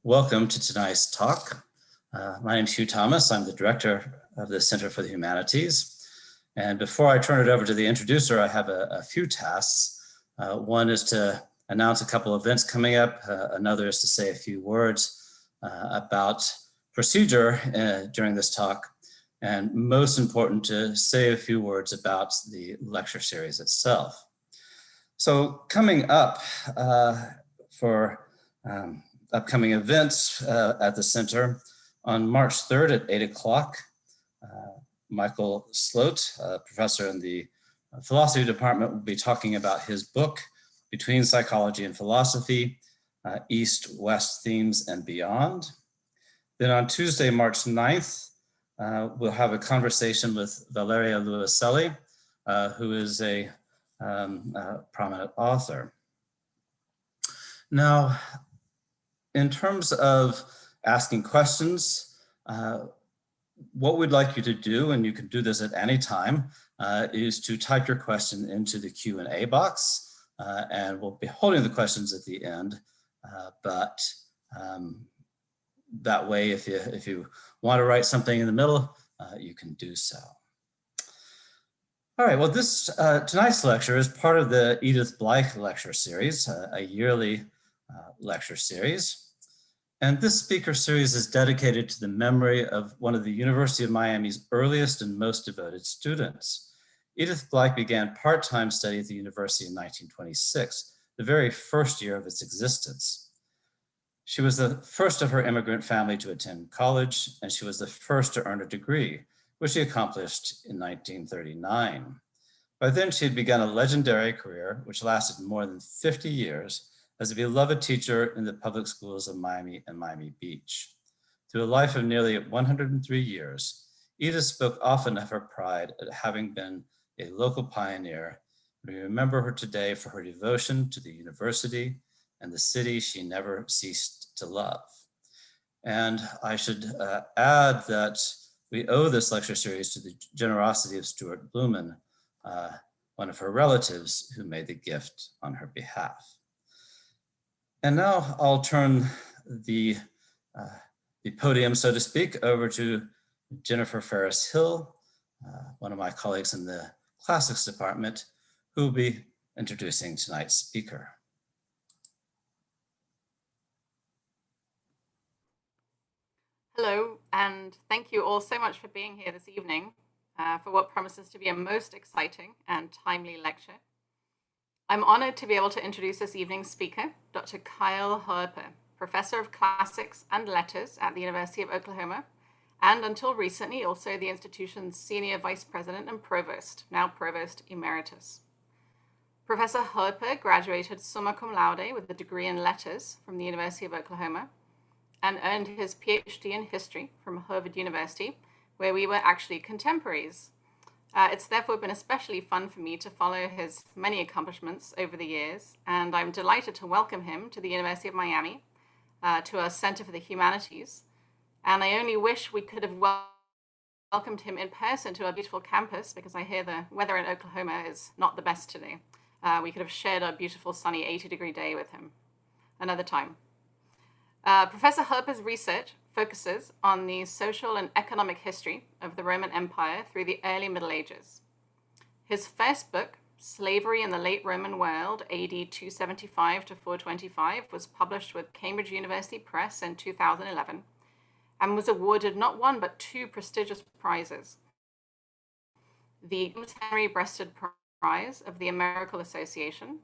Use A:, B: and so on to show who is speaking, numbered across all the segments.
A: Welcome to tonight's talk. My name is Hugh Thomas. I'm the director of the Center for the Humanities. And before I turn it over to the introducer, I have a few tasks. One is to announce a couple of events coming up. Another is to say a few words about procedure during this talk. And most important, to say a few words about the lecture series itself. So coming up for upcoming events at the center, on March 3rd at 8 o'clock, Michael Sloat, professor in the philosophy department, will be talking about his book, Between Psychology and Philosophy, East-West Themes and Beyond. Then on Tuesday, March 9th, we'll have a conversation with Valeria Luiselli, who is a prominent author. Now, in terms of asking questions, what we'd like you to do, and you can do this at any time, is to type your question into the Q&A box, and we'll be holding the questions at the end. But that way, if you want to write something in the middle, you can do so. All right, well, this tonight's lecture is part of the Edith Bleich lecture series, a yearly lecture series. And this speaker series is dedicated to the memory of one of the University of Miami's earliest and most devoted students. Edith Bleich began part-time study at the university in 1926, the very first year of its existence. She was the first of her immigrant family to attend college, and she was the first to earn a degree, which she accomplished in 1939. By then, she had begun a legendary career, which lasted more than 50 years, as a beloved teacher in the public schools of Miami and Miami Beach. Through a life of nearly 103 years, Edith spoke often of her pride at having been a local pioneer. We remember her today for her devotion to the university and the city she never ceased to love. And I should add that we owe this lecture series to the generosity of Stuart Blumen, one of her relatives who made the gift on her behalf. And now I'll turn the podium, so to speak, over to Jennifer Ferris-Hill, one of my colleagues in the classics department, who will be introducing tonight's speaker.
B: Hello, and thank you all so much for being here this evening for what promises to be a most exciting and timely lecture. I'm honored to be able to introduce this evening's speaker, Dr. Kyle Harper, Professor of Classics and Letters at the University of Oklahoma, and until recently also the institution's Senior Vice President and Provost, now Provost Emeritus. Professor Harper graduated summa cum laude with a degree in Letters from the University of Oklahoma and earned his PhD in History from Harvard University, where we were actually contemporaries. It's therefore been especially fun for me to follow his many accomplishments over the years, and I'm delighted to welcome him to the University of Miami, to our Center for the Humanities. And I only wish we could have welcomed him in person to our beautiful campus, because I hear the weather in Oklahoma is not the best today. We could have shared our beautiful sunny 80-degree day with him another time. Professor Harper's research focuses on the social and economic history of the Roman Empire through the early Middle Ages. His first book, Slavery in the Late Roman World, AD 275 to 425, was published with Cambridge University Press in 2011 and was awarded not one but two prestigious prizes: the Henry-breasted Prize of the American Association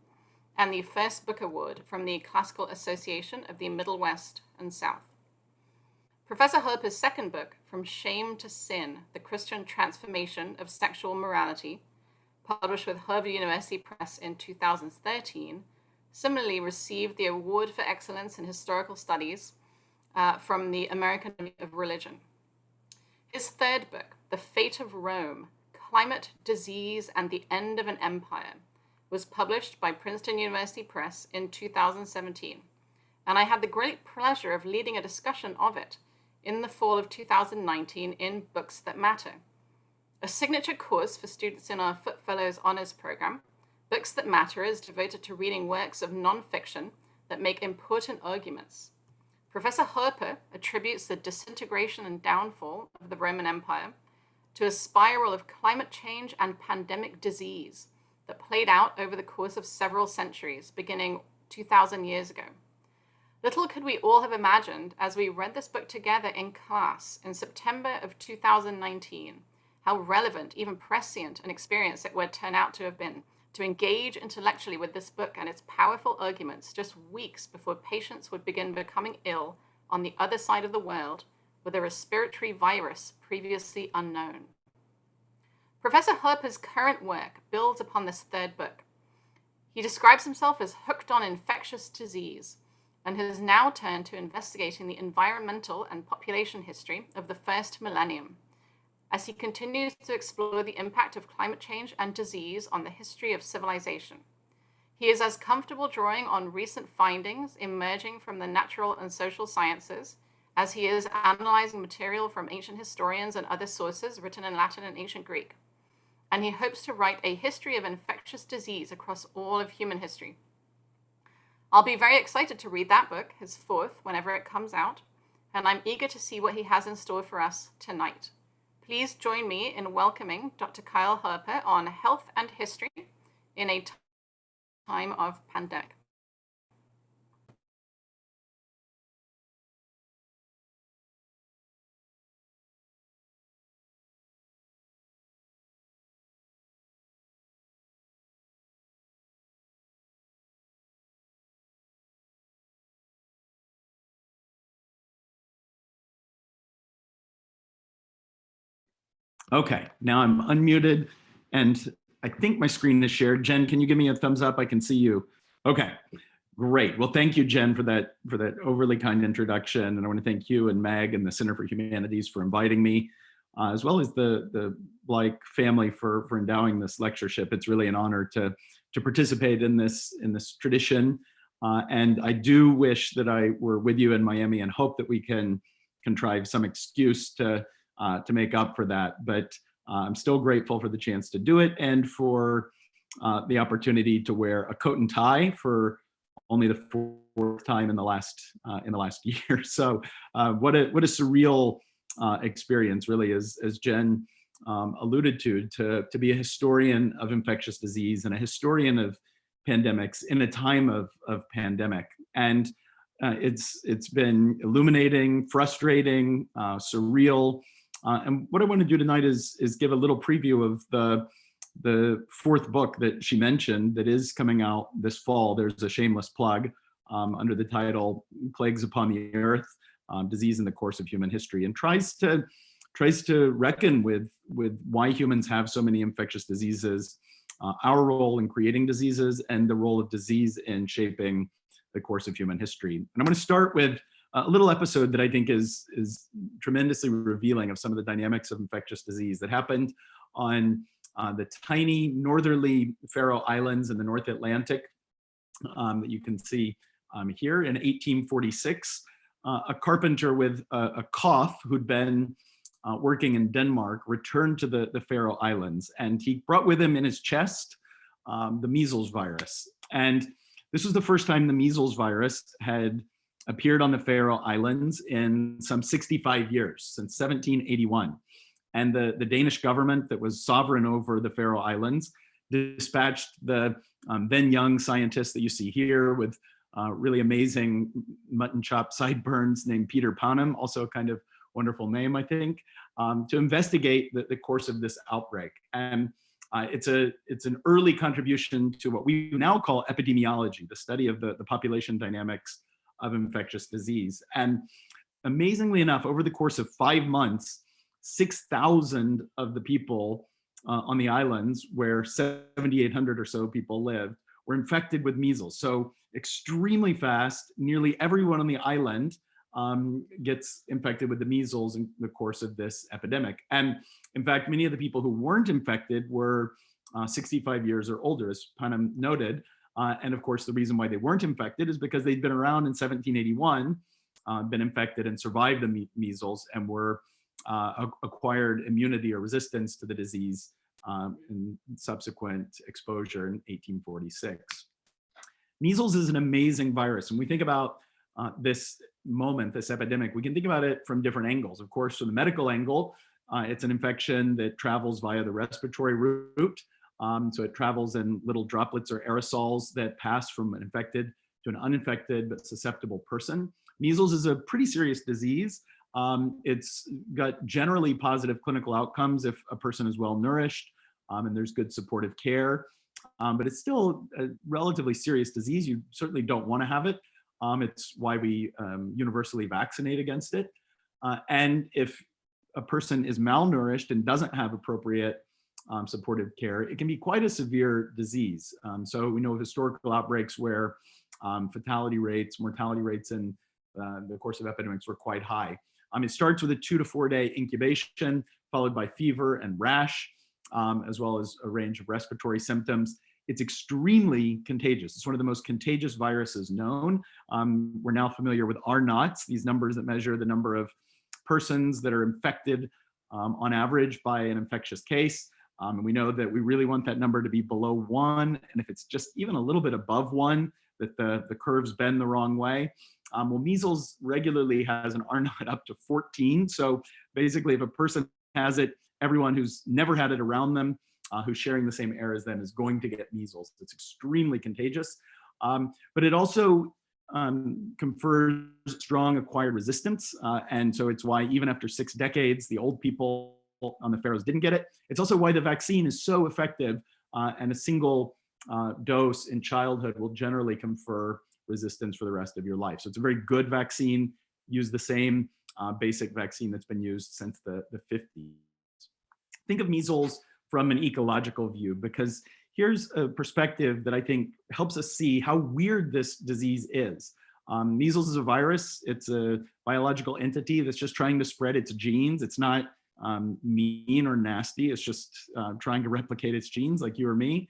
B: and the First Book Award from the Classical Association of the Middle West and South. Professor Harper's second book, From Shame to Sin, The Christian Transformation of Sexual Morality, published with Harvard University Press in 2013, similarly received the Award for Excellence in Historical Studies from the American Academy of Religion. His third book, The Fate of Rome, Climate, Disease, and the End of an Empire, was published by Princeton University Press in 2017, and I had the great pleasure of leading a discussion of it in the fall of 2019 in Books That Matter, a signature course for students in our Foot Fellows Honors Program. Books That Matter is devoted to reading works of nonfiction that make important arguments Professor Harper attributes the disintegration and downfall of the Roman Empire to a spiral of climate change and pandemic disease that played out over the course of several centuries, beginning 2,000 years ago. Little could we all have imagined as we read this book together in class in September of 2019, how relevant, even prescient, an experience it would turn out to have been to engage intellectually with this book and its powerful arguments just weeks before patients would begin becoming ill on the other side of the world with a respiratory virus previously unknown. Professor Harper's current work builds upon this third book. He describes himself as hooked on infectious disease and has now turned to investigating the environmental and population history of the first millennium, as he continues to explore the impact of climate change and disease on the history of civilization. He is as comfortable drawing on recent findings emerging from the natural and social sciences as he is analyzing material from ancient historians and other sources written in Latin and ancient Greek. And he hopes to write a history of infectious disease across all of human history. I'll be very excited to read that book, his fourth, whenever it comes out, and I'm eager to see what he has in store for us tonight. Please join me in welcoming Dr. Kyle Harper on health and history in a time of pandemic.
C: Okay, now I'm unmuted and I think my screen is shared. Jen, can you give me a thumbs up? I can see you. Okay, great. Well, thank you, Jen, for that overly kind introduction. And I want to thank you and Meg and the Center for Humanities for inviting me, as well as the Bleich family for endowing this lectureship. It's really an honor to participate in this tradition. And I do wish that I were with you in Miami and hope that we can contrive some excuse to make up for that. But I'm still grateful for the chance to do it and for the opportunity to wear a coat and tie for only the fourth time in the last year. So what a surreal experience, really, as Jen alluded to be a historian of infectious disease and a historian of pandemics in a time of pandemic. And it's been illuminating, frustrating, surreal. And what I want to do tonight is give a little preview of the fourth book that she mentioned that is coming out this fall. There's a shameless plug under the title Plagues Upon the Earth, Disease in the Course of Human History, and tries to reckon with why humans have so many infectious diseases, our role in creating diseases, and the role of disease in shaping the course of human history. And I'm going to start with a little episode that I think is tremendously revealing of some of the dynamics of infectious disease that happened on the tiny northerly Faroe Islands in the North Atlantic that you can see here in 1846. A carpenter with a cough who'd been working in Denmark returned to the Faroe Islands, and he brought with him in his chest the measles virus. And this was the first time the measles virus had appeared on the Faroe Islands in some 65 years, since 1781. And the Danish government that was sovereign over the Faroe Islands dispatched the then young scientist that you see here with really amazing mutton chop sideburns named Peter Panum, also a kind of wonderful name, I think, to investigate the course of this outbreak. And it's an early contribution to what we now call epidemiology, the study of the population dynamics of infectious disease. And amazingly enough, over the course of 5 months, 6,000 of the people on the islands, where 7,800 or so people lived, were infected with measles. So extremely fast, nearly everyone on the island gets infected with the measles in the course of this epidemic. And in fact, many of the people who weren't infected were 65 years or older, as Panam noted. And of course, the reason why they weren't infected is because they'd been around in 1781, been infected and survived the measles, and were acquired immunity or resistance to the disease in subsequent exposure in 1846. Measles is an amazing virus. And we think about this moment, this epidemic, we can think about it from different angles. Of course, from the medical angle, it's an infection that travels via the respiratory route. So it travels in little droplets or aerosols that pass from an infected to an uninfected but susceptible person. Measles is a pretty serious disease. It's got generally positive clinical outcomes if a person is well nourished and there's good supportive care. But it's still a relatively serious disease. You certainly don't want to have it. It's why we universally vaccinate against it. And if a person is malnourished and doesn't have appropriate supportive care, it can be quite a severe disease. So we know of historical outbreaks where fatality rates, mortality rates in the course of epidemics were quite high. It starts with a 2 to 4 day incubation, followed by fever and rash, as well as a range of respiratory symptoms. It's extremely contagious. It's one of the most contagious viruses known. We're now familiar with R-naughts, these numbers that measure the number of persons that are infected on average by an infectious case. And we know that we really want that number to be below 1. And if it's just even a little bit above 1, that the curves bend the wrong way. Well, measles regularly has an R-naught up to 14. So basically, if a person has it, everyone who's never had it around them, who's sharing the same air as them, is going to get measles. It's extremely contagious. But it also confers strong acquired resistance. And so it's why even after 6 decades, the old people on the Faroes didn't get it. It's also why the vaccine is so effective, and a single dose in childhood will generally confer resistance for the rest of your life. So it's a very good vaccine. Use the same basic vaccine that's been used since the 50s. Think of measles from an ecological view, because here's a perspective that I think helps us see how weird this disease is. Measles is a virus. It's a biological entity that's just trying to spread its genes. It's not mean or nasty. It's just trying to replicate its genes like you or me.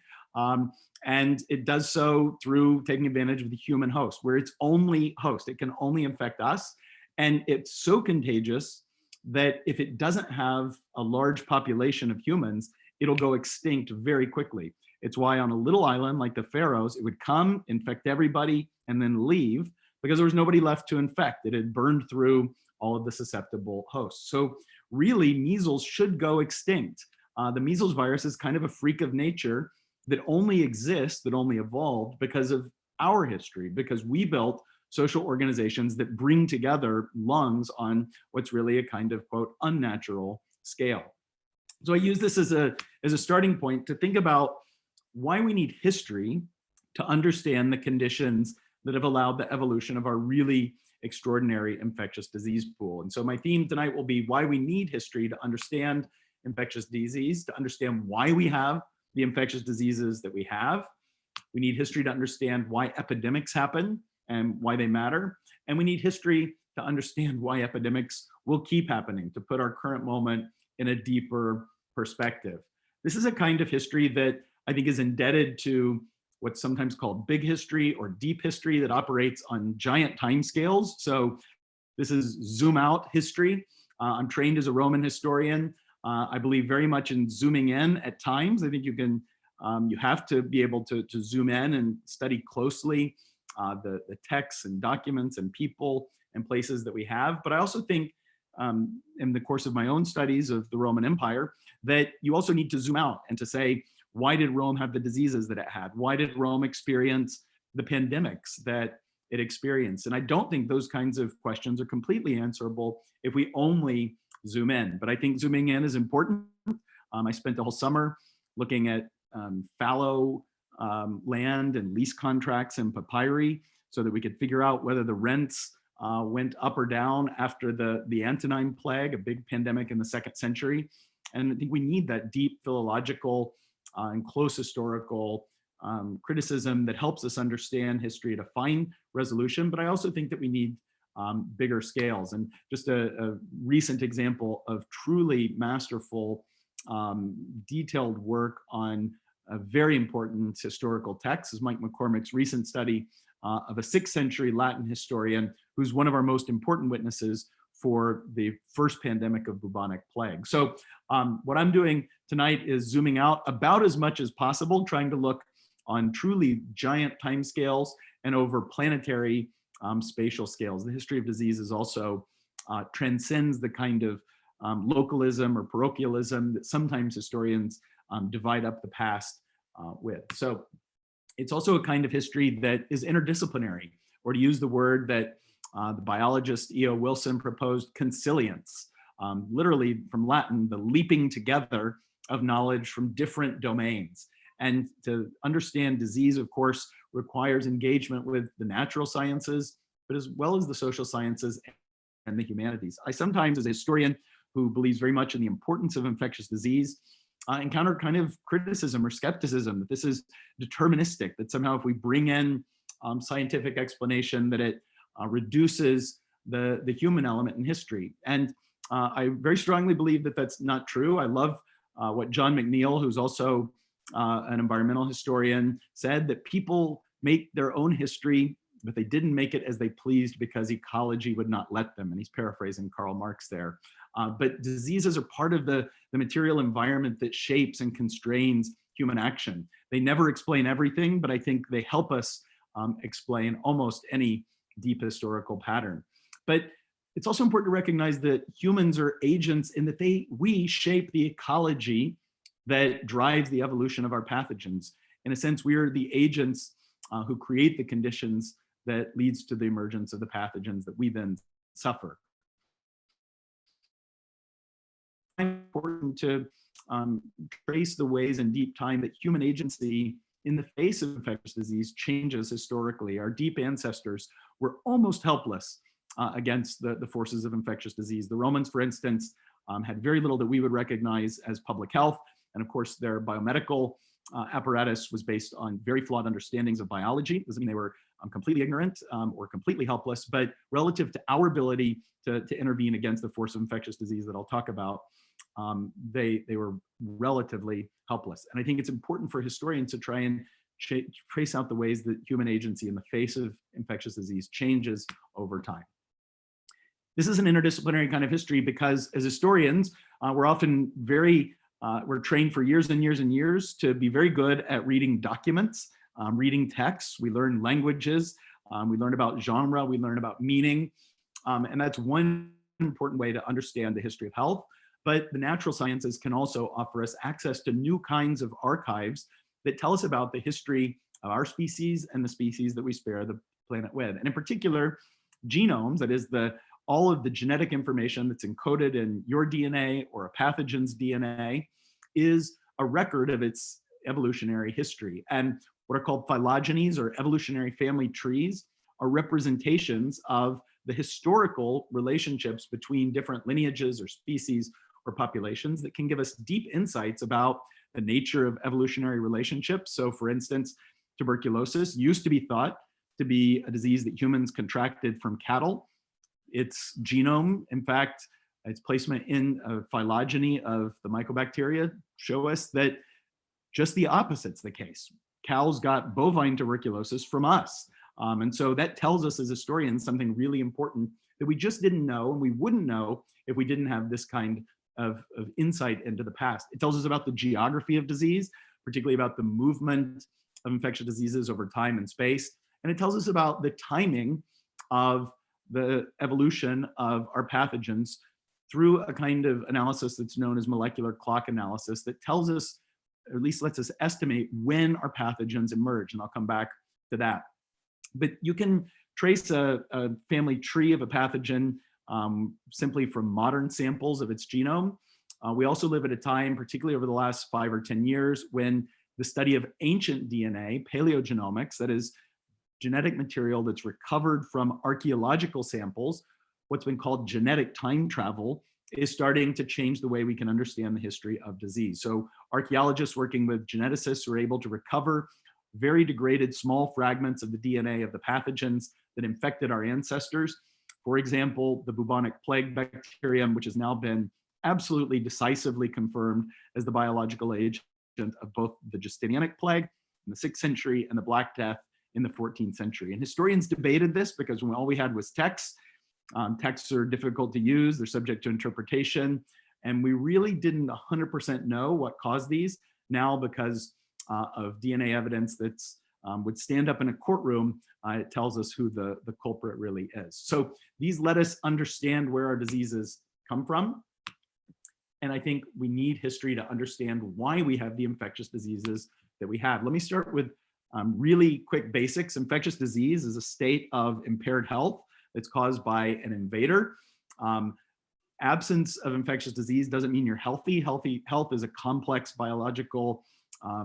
C: And it does so through taking advantage of the human host. We're its only host. It can only infect us. And it's so contagious that if it doesn't have a large population of humans, it'll go extinct very quickly. It's why on a little island like the Faroes, it would come, infect everybody, and then leave, because there was nobody left to infect. It had burned through all of the susceptible hosts. So really, measles should go extinct. The measles virus is kind of a freak of nature that only exists, that only evolved because of our history, because we built social organizations that bring together lungs on what's really a kind of, quote, unnatural scale. So I use this as a starting point to think about why we need history to understand the conditions that have allowed the evolution of our really extraordinary infectious disease pool. And so my theme tonight will be why we need history to understand infectious disease, to understand why we have the infectious diseases that we have. We need history to understand why epidemics happen and why they matter. And we need history to understand why epidemics will keep happening, to put our current moment in a deeper perspective. This is a kind of history that I think is indebted to what's sometimes called big history or deep history, that operates on giant timescales. So this is zoom out history. I'm trained as a Roman historian. I believe very much in zooming in at times. I think you can, you have to be able to zoom in and study closely the texts and documents and people and places that we have. But I also think in the course of my own studies of the Roman Empire, that you also need to zoom out and to say, why did Rome have the diseases that it had? Why did Rome experience the pandemics that it experienced? And I don't think those kinds of questions are completely answerable if we only zoom in. But I think zooming in is important. I spent the whole summer looking at fallow land and lease contracts and papyri so that we could figure out whether the rents went up or down after the Antonine Plague, a big pandemic in the 2nd century. And I think we need that deep philological and close historical criticism that helps us understand history to find resolution. But I also think that we need bigger scales. And just a recent example of truly masterful, detailed work on a very important historical text is Mike McCormick's recent study of a 6th century Latin historian who's one of our most important witnesses for the first pandemic of bubonic plague. So what I'm doing tonight is zooming out about as much as possible, trying to look on truly giant timescales and over planetary spatial scales. The history of disease is also transcends the kind of localism or parochialism that sometimes historians divide up the past with. So it's also a kind of history that is interdisciplinary, or to use the word that the biologist E.O. Wilson proposed, consilience, literally from Latin, the leaping together of knowledge from different domains. And to understand disease, of course, requires engagement with the natural sciences, but as well as the social sciences and the humanities. I sometimes, as a historian who believes very much in the importance of infectious disease, encounter kind of criticism or skepticism that this is deterministic, that somehow if we bring in scientific explanation, that it reduces the human element in history. And I very strongly believe that that's not true. I love what John McNeill, who's also an environmental historian, said, that people make their own history, but they didn't make it as they pleased because ecology would not let them. And he's paraphrasing Karl Marx there. But diseases are part of the material environment that shapes and constrains human action. They never explain everything, but I think they help us explain almost any deep historical pattern. But it's also important to recognize that humans are agents in that we shape the ecology that drives the evolution of our pathogens. In a sense, we are the agents who create the conditions that leads to the emergence of the pathogens that we then suffer. It's important to trace the ways in deep time that human agency in the face of infectious disease changes historically. Our deep ancestors were almost helpless against the forces of infectious disease. The Romans, for instance, had very little that we would recognize as public health. And of course, their biomedical apparatus was based on very flawed understandings of biology. Doesn't mean they were completely ignorant or completely helpless, but relative to our ability to intervene against the force of infectious disease that I'll talk about, they were relatively helpless. And I think it's important for historians to try and trace out the ways that human agency in the face of infectious disease changes over time. This is an interdisciplinary kind of history because as historians, we're often we're trained for years and years and years to be very good at reading documents, reading texts. We learn languages, we learn about genre, we learn about meaning. And that's one important way to understand the history of health. But the natural sciences can also offer us access to new kinds of archives that tell us about the history of our species and the species that we spare the planet with. And in particular, genomes, that is all of the genetic information that's encoded in your DNA or a pathogen's DNA, is a record of its evolutionary history. And what are called phylogenies or evolutionary family trees are representations of the historical relationships between different lineages or species or populations that can give us deep insights about the nature of evolutionary relationships. So for instance, tuberculosis used to be thought to be a disease that humans contracted from cattle. Its genome, in fact, its placement in a phylogeny of the mycobacteria show us that just the opposite's the case. Cows got bovine tuberculosis from us. And so that tells us as historians something really important that we just didn't know, and we wouldn't know if we didn't have this kind of insight into the past. It tells us about the geography of disease, particularly about the movement of infectious diseases over time and space. And it tells us about the timing of the evolution of our pathogens through a kind of analysis that's known as molecular clock analysis that tells us, or at least lets us estimate when our pathogens emerge. And I'll come back to that. But you can trace a family tree of a pathogen simply from modern samples of its genome. We also live at a time, particularly over the last 5 or 10 years, when the study of ancient DNA, paleogenomics, that is genetic material that's recovered from archaeological samples, what's been called genetic time travel, is starting to change the way we can understand the history of disease. So archaeologists working with geneticists are able to recover very degraded small fragments of the DNA of the pathogens that infected our ancestors. For example, the bubonic plague bacterium, which has now been absolutely decisively confirmed as the biological agent of both the Justinianic plague in the 6th century and the Black Death in the 14th century. And historians debated this because when all we had was texts, texts are difficult to use, they're subject to interpretation, and we really didn't 100% know what caused these. Now, because of DNA evidence that's would stand up in a courtroom, it tells us who the culprit really is. So these let us understand where our diseases come from. And I think we need history to understand why we have the infectious diseases that we have. Let me start with really quick basics. Infectious disease is a state of impaired health that's caused by an invader. Absence of infectious disease doesn't mean you're healthy. Health is a complex biological,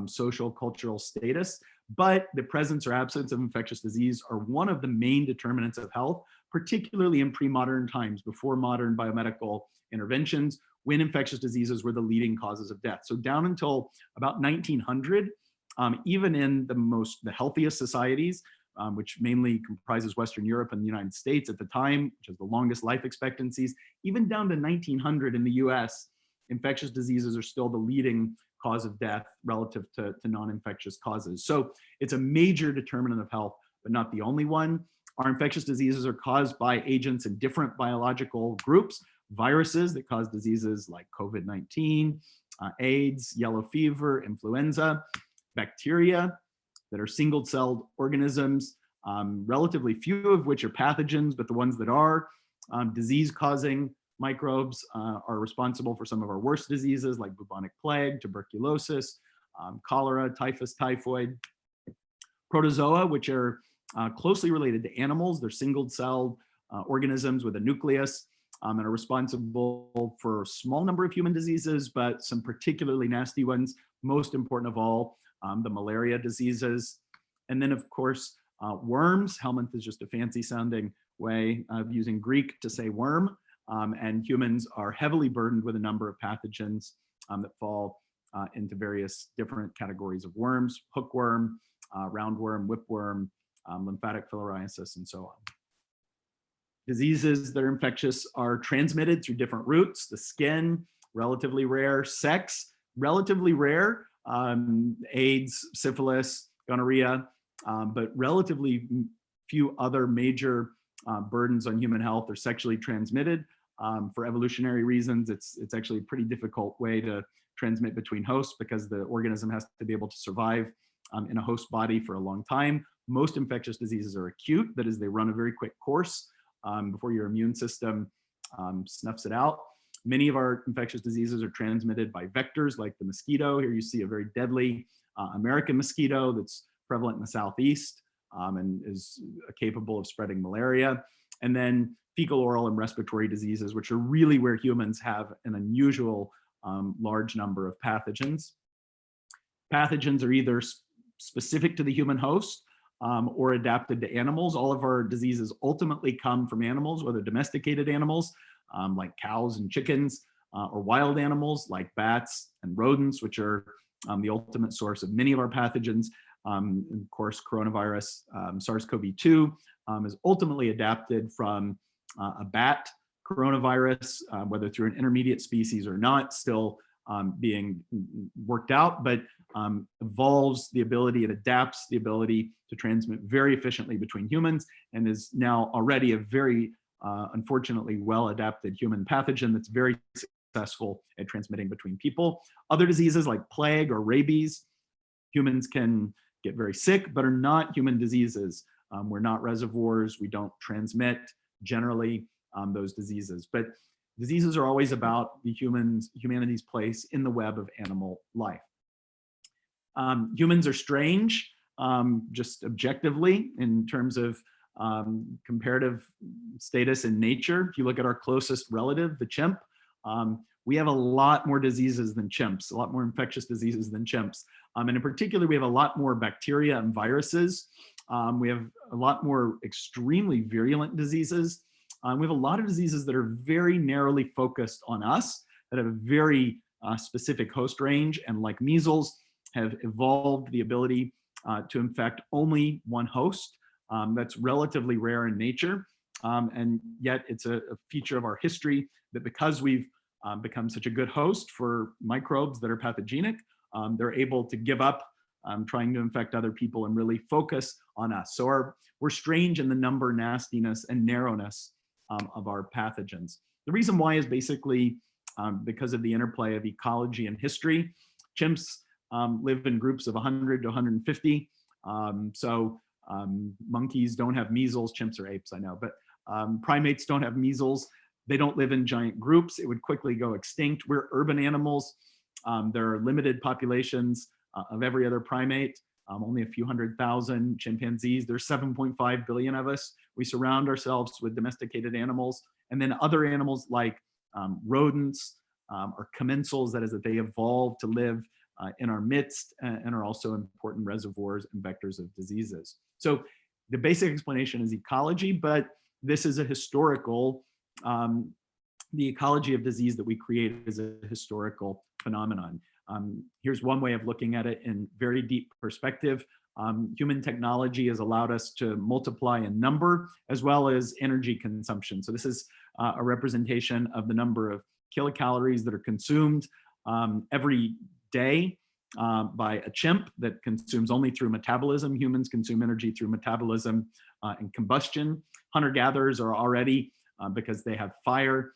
C: social, cultural status, but the presence or absence of infectious disease are one of the main determinants of health, particularly in pre-modern times, before modern biomedical interventions, when infectious diseases were the leading causes of death. So down until about 1900, even in the healthiest societies, which mainly comprises Western Europe and the United States at the time, which has the longest life expectancies, even down to 1900 in the US, infectious diseases are still the leading cause of death relative to non-infectious causes. So it's a major determinant of health, but not the only one. Our infectious diseases are caused by agents in different biological groups, viruses that cause diseases like COVID-19, AIDS, yellow fever, influenza, bacteria that are single-celled organisms, relatively few of which are pathogens, but the ones that are disease-causing microbes are responsible for some of our worst diseases like bubonic plague, tuberculosis, cholera, typhus, typhoid. Protozoa, which are closely related to animals. They're single-celled organisms with a nucleus and are responsible for a small number of human diseases, but some particularly nasty ones, most important of all, the malaria diseases. And then of course, worms. Helminth is just a fancy sounding way of using Greek to say worm. And humans are heavily burdened with a number of pathogens that fall into various different categories of worms: hookworm, roundworm, whipworm, lymphatic filariasis, and so on. Diseases that are infectious are transmitted through different routes. The skin, relatively rare. Sex, relatively rare. AIDS, syphilis, gonorrhea, but relatively few other major burdens on human health are sexually transmitted. For evolutionary reasons, it's actually a pretty difficult way to transmit between hosts because the organism has to be able to survive in a host body for a long time. Most infectious diseases are acute, that is, they run a very quick course before your immune system snuffs it out. Many of our infectious diseases are transmitted by vectors like the mosquito. Here you see a very deadly American mosquito that's prevalent in the Southeast and is capable of spreading malaria. And then fecal, oral, and respiratory diseases, which are really where humans have an unusual large number of pathogens. Pathogens are either specific to the human host or adapted to animals. All of our diseases ultimately come from animals, whether domesticated animals like cows and chickens, or wild animals like bats and rodents, which are the ultimate source of many of our pathogens. And of course, coronavirus, SARS-CoV-2 is ultimately adapted from a bat coronavirus, whether through an intermediate species or not, still being worked out, but evolves the ability, it adapts the ability to transmit very efficiently between humans, and is now already a very, unfortunately, well-adapted human pathogen that's very successful at transmitting between people. Other diseases like plague or rabies, humans can get very sick, but are not human diseases. We're not reservoirs, we don't transmit generally those diseases. But diseases are always about the humanity's place in the web of animal life. Humans are strange, just objectively, in terms of comparative status in nature. If you look at our closest relative, the chimp, we have a lot more diseases than chimps, a lot more infectious diseases than chimps. And in particular, we have a lot more bacteria and viruses. We have a lot more extremely virulent diseases. We have a lot of diseases that are very narrowly focused on us, that have a very specific host range, and like measles, have evolved the ability to infect only one host. That's relatively rare in nature, and yet it's a feature of our history that because we've become such a good host for microbes that are pathogenic, they're able to give up trying to infect other people and really focus on us. So we're strange in the number, nastiness, and narrowness of our pathogens. The reason why is basically because of the interplay of ecology and history. Chimps live in groups of 100 to 150 Monkeys don't have measles, chimps or apes, I know, but primates don't have measles. They don't live in giant groups. It would quickly go extinct. We're urban animals. There are limited populations of every other primate, only a few 100,000 chimpanzees. There's 7.5 billion of us. We surround ourselves with domesticated animals. And then other animals like rodents or commensals, that is that they evolved to live in our midst and are also important reservoirs and vectors of diseases. So the basic explanation is ecology, but this is a historical, the ecology of disease that we create is a historical phenomenon. Here's one way of looking at it in very deep perspective. Human technology has allowed us to multiply in number as well as energy consumption. So this is a representation of the number of kilocalories that are consumed every day by a chimp that consumes only through metabolism. Humans consume energy through metabolism and combustion. Hunter-gatherers are already, because they have fire,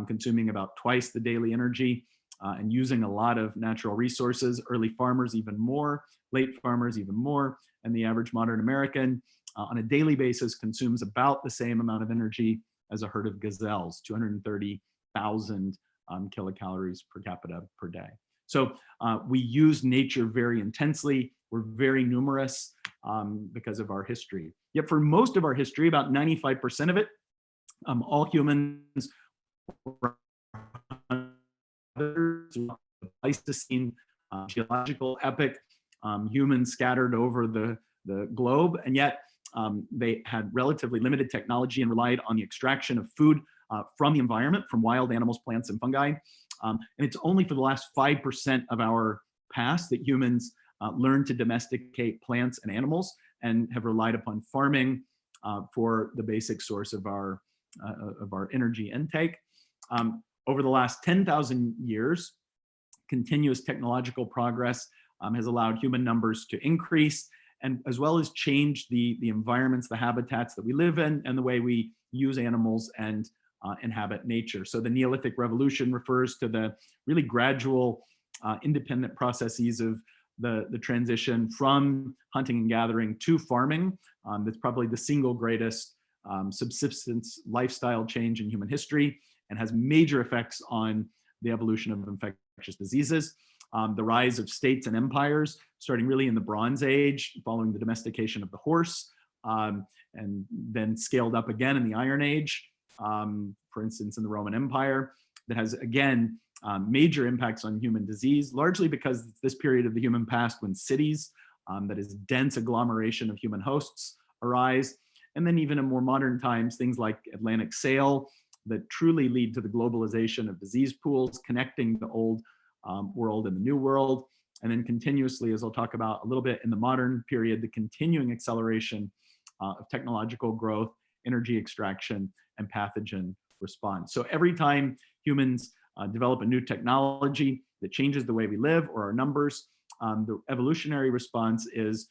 C: consuming about twice the daily energy and using a lot of natural resources. Early farmers even more, late farmers even more, and the average modern American on a daily basis consumes about the same amount of energy as a herd of gazelles, 230,000 kilocalories per capita per day. So we use nature very intensely. We're very numerous because of our history. Yet for most of our history, about 95% of it, all humans were the Pleistocene geological epoch, humans scattered over the globe, and yet they had relatively limited technology and relied on the extraction of food from the environment, from wild animals, plants, and fungi. And it's only for the last 5% of our past that humans learned to domesticate plants and animals and have relied upon farming for the basic source of our energy intake. Over the last 10,000 years, continuous technological progress has allowed human numbers to increase, and as well as change the environments, the habitats that we live in, and the way we use animals and inhabit nature. So the Neolithic Revolution refers to the really gradual independent processes of the transition from hunting and gathering to farming. That's probably the single greatest subsistence lifestyle change in human history and has major effects on the evolution of infectious diseases. The rise of states and empires, starting really in the Bronze Age, following the domestication of the horse, and then scaled up again in the Iron Age, for instance, in the Roman Empire, that has, again, major impacts on human disease, largely because it's this period of the human past when cities, that is dense agglomeration of human hosts, arise. And then even in more modern times, things like Atlantic sail that truly lead to the globalization of disease pools, connecting the old world and the new world. And then continuously, as I'll talk about a little bit in the modern period, the continuing acceleration of technological growth, energy extraction, and pathogen response. So every time humans develop a new technology that changes the way we live or our numbers, the evolutionary response is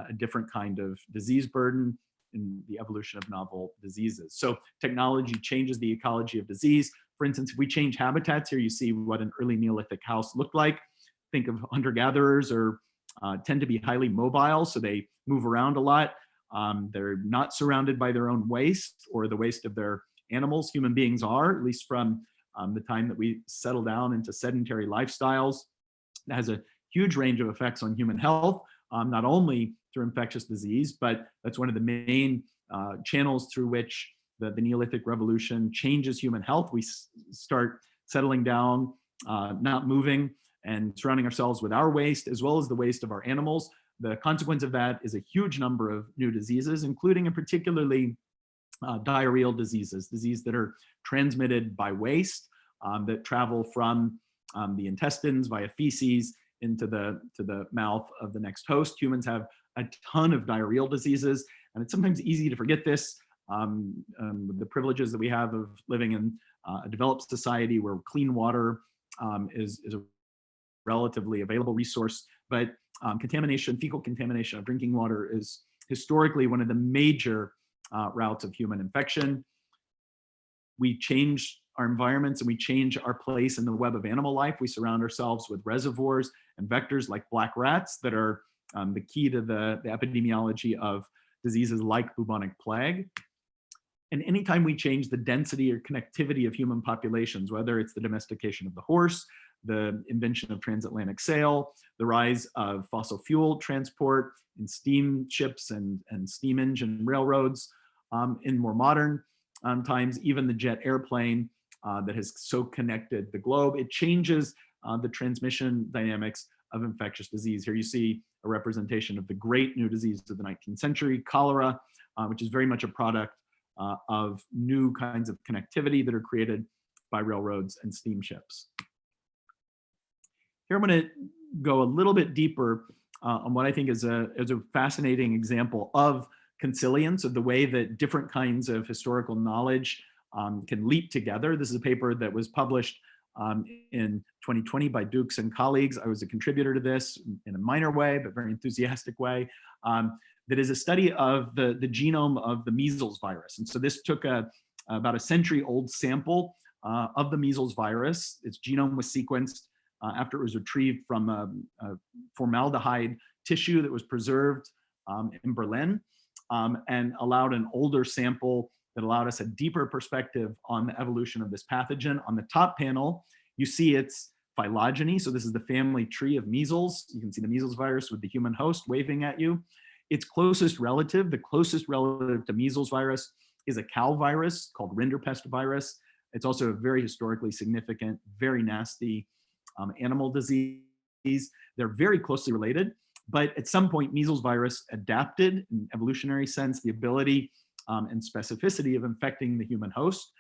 C: a different kind of disease burden in the evolution of novel diseases. So technology changes the ecology of disease. For instance, if we change habitats, here you see what an early Neolithic house looked like. Think of hunter-gatherers tend to be highly mobile, so they move around a lot. They're not surrounded by their own waste or the waste of their animals. Human beings are, at least from the time that we settle down into sedentary lifestyles. That has a huge range of effects on human health, not only through infectious disease, but that's one of the main channels through which the Neolithic Revolution changes human health. We start settling down, not moving, and surrounding ourselves with our waste, as well as the waste of our animals. The consequence of that is a huge number of new diseases, including and particularly diarrheal diseases, diseases that are transmitted by waste, that travel from the intestines via feces into the mouth of the next host. Humans have a ton of diarrheal diseases, and it's sometimes easy to forget this. The privileges that we have of living in a developed society where clean water is a relatively available resource, but contamination, fecal contamination of drinking water is historically one of the major routes of human infection. We change our environments and we change our place in the web of animal life. We surround ourselves with reservoirs and vectors like black rats that are the key to the epidemiology of diseases like bubonic plague. And anytime we change the density or connectivity of human populations, whether it's the domestication of the horse, the invention of transatlantic sail, the rise of fossil fuel transport in steamships and steam engine railroads, in more modern times, even the jet airplane that has so connected the globe, it changes the transmission dynamics of infectious disease. Here you see a representation of the great new disease of the 19th century, cholera, which is very much a product of new kinds of connectivity that are created by railroads and steamships. Here I'm going to go a little bit deeper on what I think is a fascinating example of consilience, of the way that different kinds of historical knowledge can leap together. This is a paper that was published in 2020 by Dukes and colleagues. I was a contributor to this in a minor way, but very enthusiastic way. That is a study of the genome of the measles virus. And so this took about a century-old sample of the measles virus. Its genome was sequenced after it was retrieved from a formaldehyde tissue that was preserved in Berlin, and allowed an older sample that allowed us a deeper perspective on the evolution of this pathogen. On the top panel, you see its phylogeny. So this is the family tree of measles. You can see the measles virus with the human host waving at you. Its closest relative, the closest relative to measles virus, is a cow virus called rinderpest virus. It's also a very historically significant, very nasty animal disease. They're very closely related, but at some point, measles virus adapted, in evolutionary sense, the ability and specificity of infecting the human host.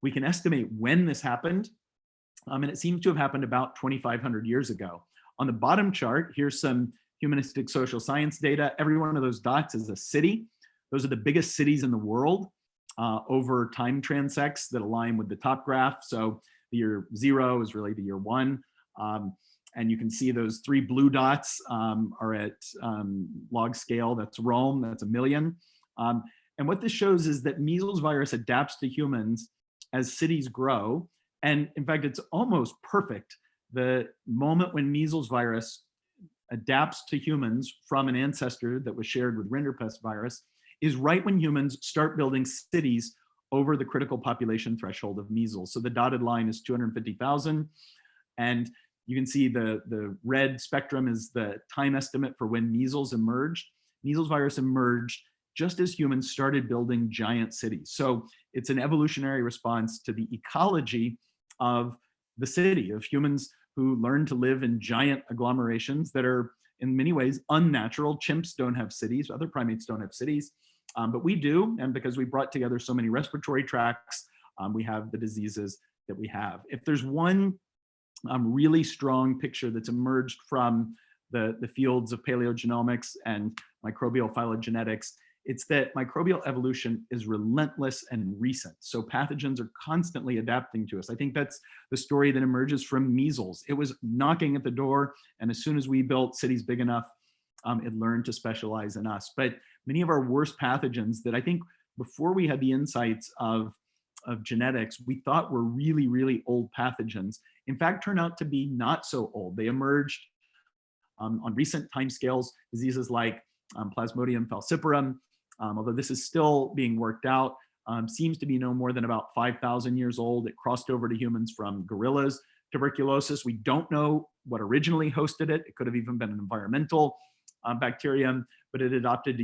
C: We can estimate when this happened, and it seems to have happened about 2,500 years ago. On the bottom chart, here's some humanistic social science data. Every one of those dots is a city. Those are the biggest cities in the world over time transects that align with the top graph. So the year 0 is really the year 1. And you can see those 3 blue dots are at log scale. That's Rome, that's 1 million. And what this shows is that measles virus adapts to humans as cities grow. And in fact, it's almost perfect. The moment when measles virus adapts to humans from an ancestor that was shared with rinderpest virus is right when humans start building cities over the critical population threshold of measles. So the dotted line is 250,000. And you can see the red spectrum is the time estimate for when measles emerged. Measles virus emerged just as humans started building giant cities. So it's an evolutionary response to the ecology of the city, of humans who learn to live in giant agglomerations that are in many ways unnatural. Chimps don't have cities, other primates don't have cities, but we do. And because we brought together so many respiratory tracts, we have the diseases that we have. If there's one really strong picture that's emerged from the fields of paleogenomics and microbial phylogenetics, it's that microbial evolution is relentless and recent. So pathogens are constantly adapting to us. I think that's the story that emerges from measles. It was knocking at the door, and as soon as we built cities big enough, it learned to specialize in us. But many of our worst pathogens that I think before we had the insights of genetics, we thought were really, really old pathogens, in fact, turn out to be not so old. They emerged on recent timescales, diseases like Plasmodium falciparum, although this is still being worked out, seems to be no more than about 5,000 years old. It crossed over to humans from gorillas. Tuberculosis, we don't know what originally hosted it. It could have even been an environmental bacterium, but it adapted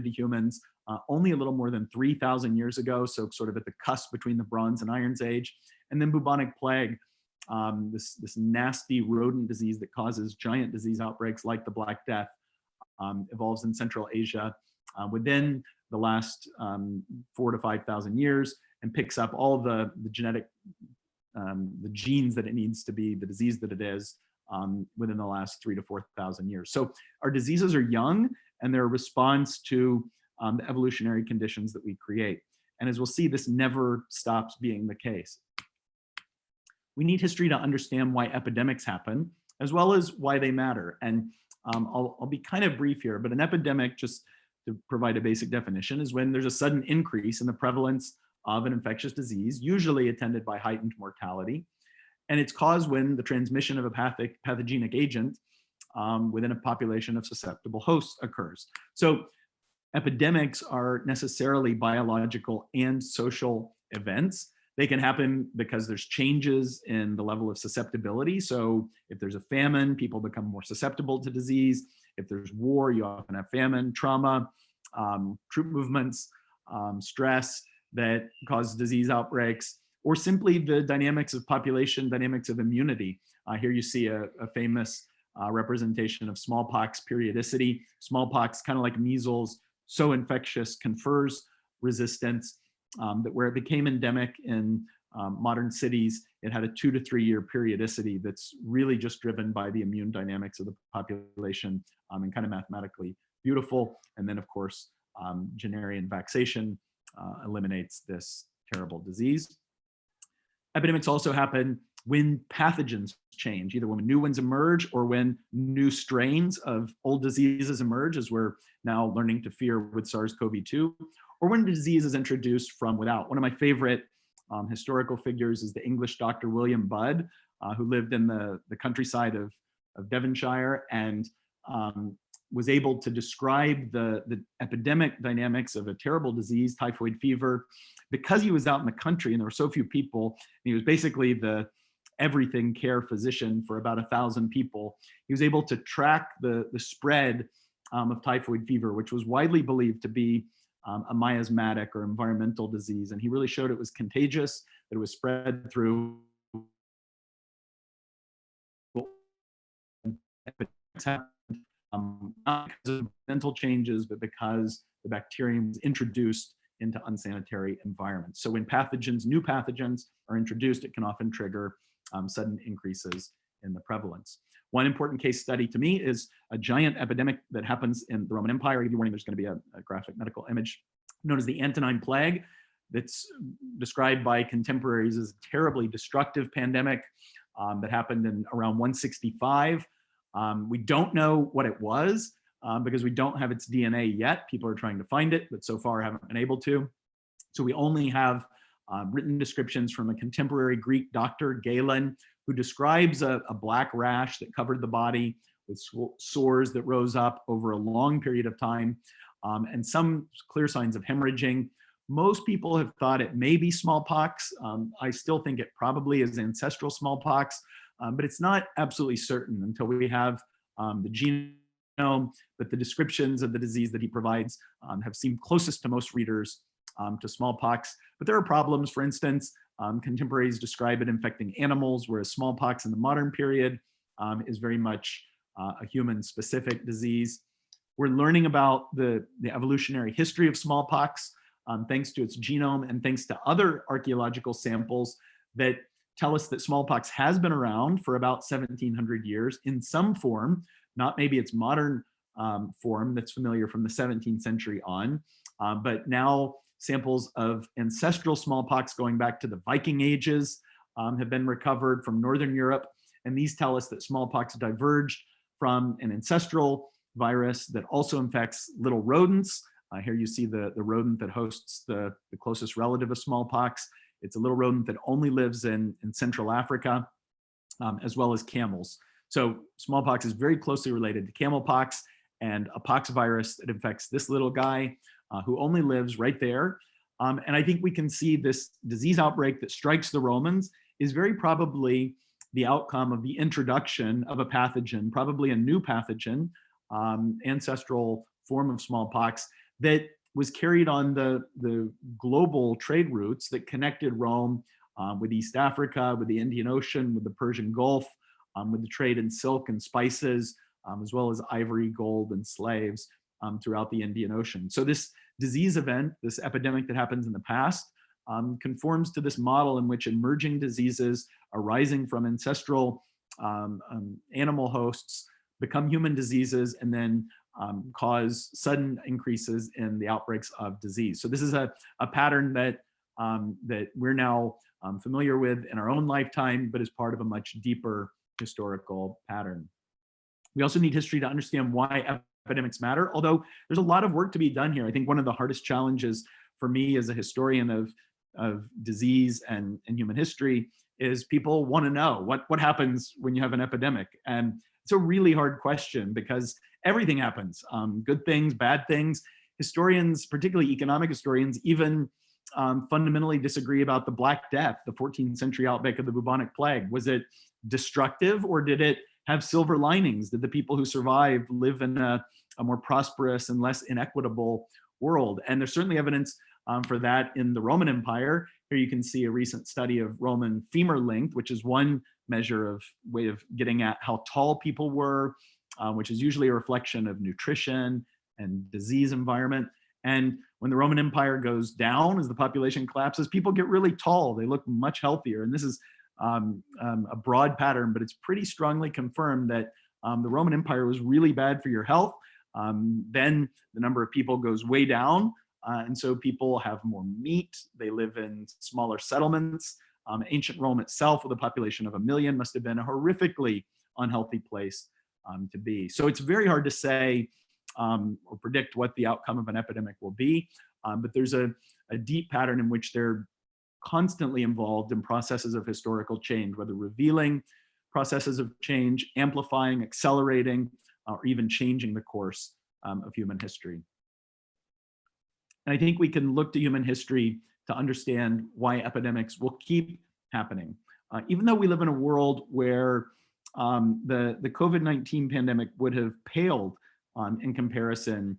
C: to humans only a little more than 3,000 years ago, so sort of at the cusp between the Bronze and Iron Age. And then bubonic plague, this nasty rodent disease that causes giant disease outbreaks like the Black Death, evolves in Central Asia within the last 4,000 to 5,000 years, and picks up all the genetic, the genes that it needs to be the disease that it is within the last 3,000 to 4,000 years. So our diseases are young, and they're a response to the evolutionary conditions that we create. And as we'll see, this never stops being the case. We need history to understand why epidemics happen, as well as why they matter. And I'll be kind of brief here, but an epidemic, just to provide a basic definition, is when there's a sudden increase in the prevalence of an infectious disease, usually attended by heightened mortality. And it's caused when the transmission of a pathogenic agent within a population of susceptible hosts occurs. So epidemics are necessarily biological and social events. They can happen because there's changes in the level of susceptibility. So if there's a famine, people become more susceptible to disease. If there's war, you often have famine, trauma, troop movements, stress that cause disease outbreaks, or simply the dynamics of population, dynamics of immunity. Here you see a famous representation of smallpox periodicity. Smallpox, kind of like measles, so infectious, confers resistance, that where it became endemic in modern cities, it had a 2 to 3 year periodicity that's really just driven by the immune dynamics of the population, and kind of mathematically beautiful. And then of course, Jennerian vaccination eliminates this terrible disease. Epidemics also happen when pathogens change, either when new ones emerge or when new strains of old diseases emerge, as we're now learning to fear with SARS-CoV-2, or when a disease is introduced from without. One of my favorite historical figures is the English Dr. William Budd, who lived in the countryside of Devonshire and was able to describe the epidemic dynamics of a terrible disease, typhoid fever, because he was out in the country and there were so few people. He was basically the everything care physician for about 1,000 people. He was able to track the spread of typhoid fever, which was widely believed to be a miasmatic or environmental disease. And he really showed it was contagious, that it was spread through not because of mental changes, but because the bacterium was introduced into unsanitary environments. So when pathogens, new pathogens are introduced, it can often trigger sudden increases in the prevalence. One important case study to me is a giant epidemic that happens in the Roman Empire. I'll give you a warning, there's going to be a graphic medical image known as the Antonine Plague, that's described by contemporaries as a terribly destructive pandemic that happened in around 165. We don't know what it was because we don't have its DNA yet. People are trying to find it, but so far haven't been able to. So we only have written descriptions from a contemporary Greek doctor, Galen, who describes a black rash that covered the body with sores that rose up over a long period of time, and some clear signs of hemorrhaging. Most people have thought it may be smallpox. I still think it probably is ancestral smallpox, but it's not absolutely certain until we have the genome. But the descriptions of the disease that he provides have seemed closest to most readers to smallpox. But there are problems. For instance, contemporaries describe it infecting animals, whereas smallpox in the modern period is very much a human-specific disease. We're learning about the evolutionary history of smallpox thanks to its genome and thanks to other archaeological samples that tell us that smallpox has been around for about 1,700 years in some form, not maybe its modern form that's familiar from the 17th century on, but now samples of ancestral smallpox going back to the Viking ages have been recovered from Northern Europe. And these tell us that smallpox diverged from an ancestral virus that also infects little rodents. Here you see the rodent that hosts the closest relative of smallpox. It's a little rodent that only lives in Central Africa, as well as camels. So smallpox is very closely related to camelpox and a pox virus that infects this little guy who only lives right there. And I think we can see this disease outbreak that strikes the Romans is very probably the outcome of the introduction of a pathogen, probably a new pathogen, ancestral form of smallpox that was carried on the global trade routes that connected Rome with East Africa, with the Indian Ocean, with the Persian Gulf, with the trade in silk and spices, as well as ivory, gold, and slaves throughout the Indian Ocean. So this disease event, this epidemic that happens in the past, conforms to this model in which emerging diseases arising from ancestral animal hosts become human diseases and then cause sudden increases in the outbreaks of disease. So this is a pattern that we're now familiar with in our own lifetime, but is part of a much deeper historical pattern. We also need history to understand why epidemics matter, although there's a lot of work to be done here. I think one of the hardest challenges for me as a historian of disease and human history is people want to know what happens when you have an epidemic. And It's a really hard question because everything happens, good things, bad things. Historians, particularly economic historians, even fundamentally disagree about the Black Death, the 14th century outbreak of the bubonic plague. Was it destructive, or did it have silver linings? Did the people who survived live in a more prosperous and less inequitable world? And there's certainly evidence for that in the Roman Empire. Here you can see a recent study of Roman femur length, which is one measure of way of getting at how tall people were, which is usually a reflection of nutrition and disease environment. And when the Roman Empire goes down, as the population collapses, people get really tall. They look much healthier. And this is a broad pattern, but it's pretty strongly confirmed that the Roman Empire was really bad for your health. Then the number of people goes way down. And so people have more meat. They live in smaller settlements. Ancient Rome itself, with a population of 1 million, must have been a horrifically unhealthy place to be. So it's very hard to say or predict what the outcome of an epidemic will be. But there's a deep pattern in which they're constantly involved in processes of historical change, whether revealing processes of change, amplifying, accelerating, or even changing the course of human history. And I think we can look to human history to understand why epidemics will keep happening. Even though we live in a world where the COVID-19 pandemic would have paled in comparison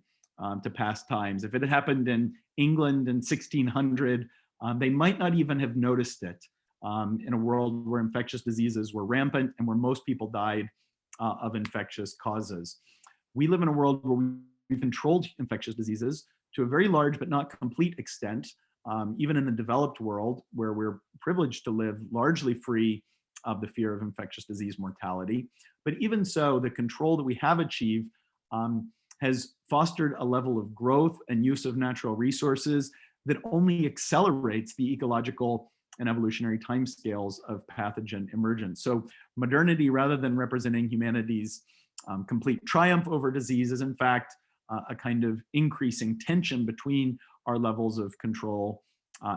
C: to past times. If it had happened in England in 1600, they might not even have noticed it in a world where infectious diseases were rampant and where most people died of infectious causes. We live in a world where we've controlled infectious diseases to a very large but not complete extent, even in the developed world where we're privileged to live largely free of the fear of infectious disease mortality. But even so, the control that we have achieved has fostered a level of growth and use of natural resources that only accelerates the ecological and evolutionary timescales of pathogen emergence. So modernity, rather than representing humanity's complete triumph over disease, is in fact a kind of increasing tension between our levels of control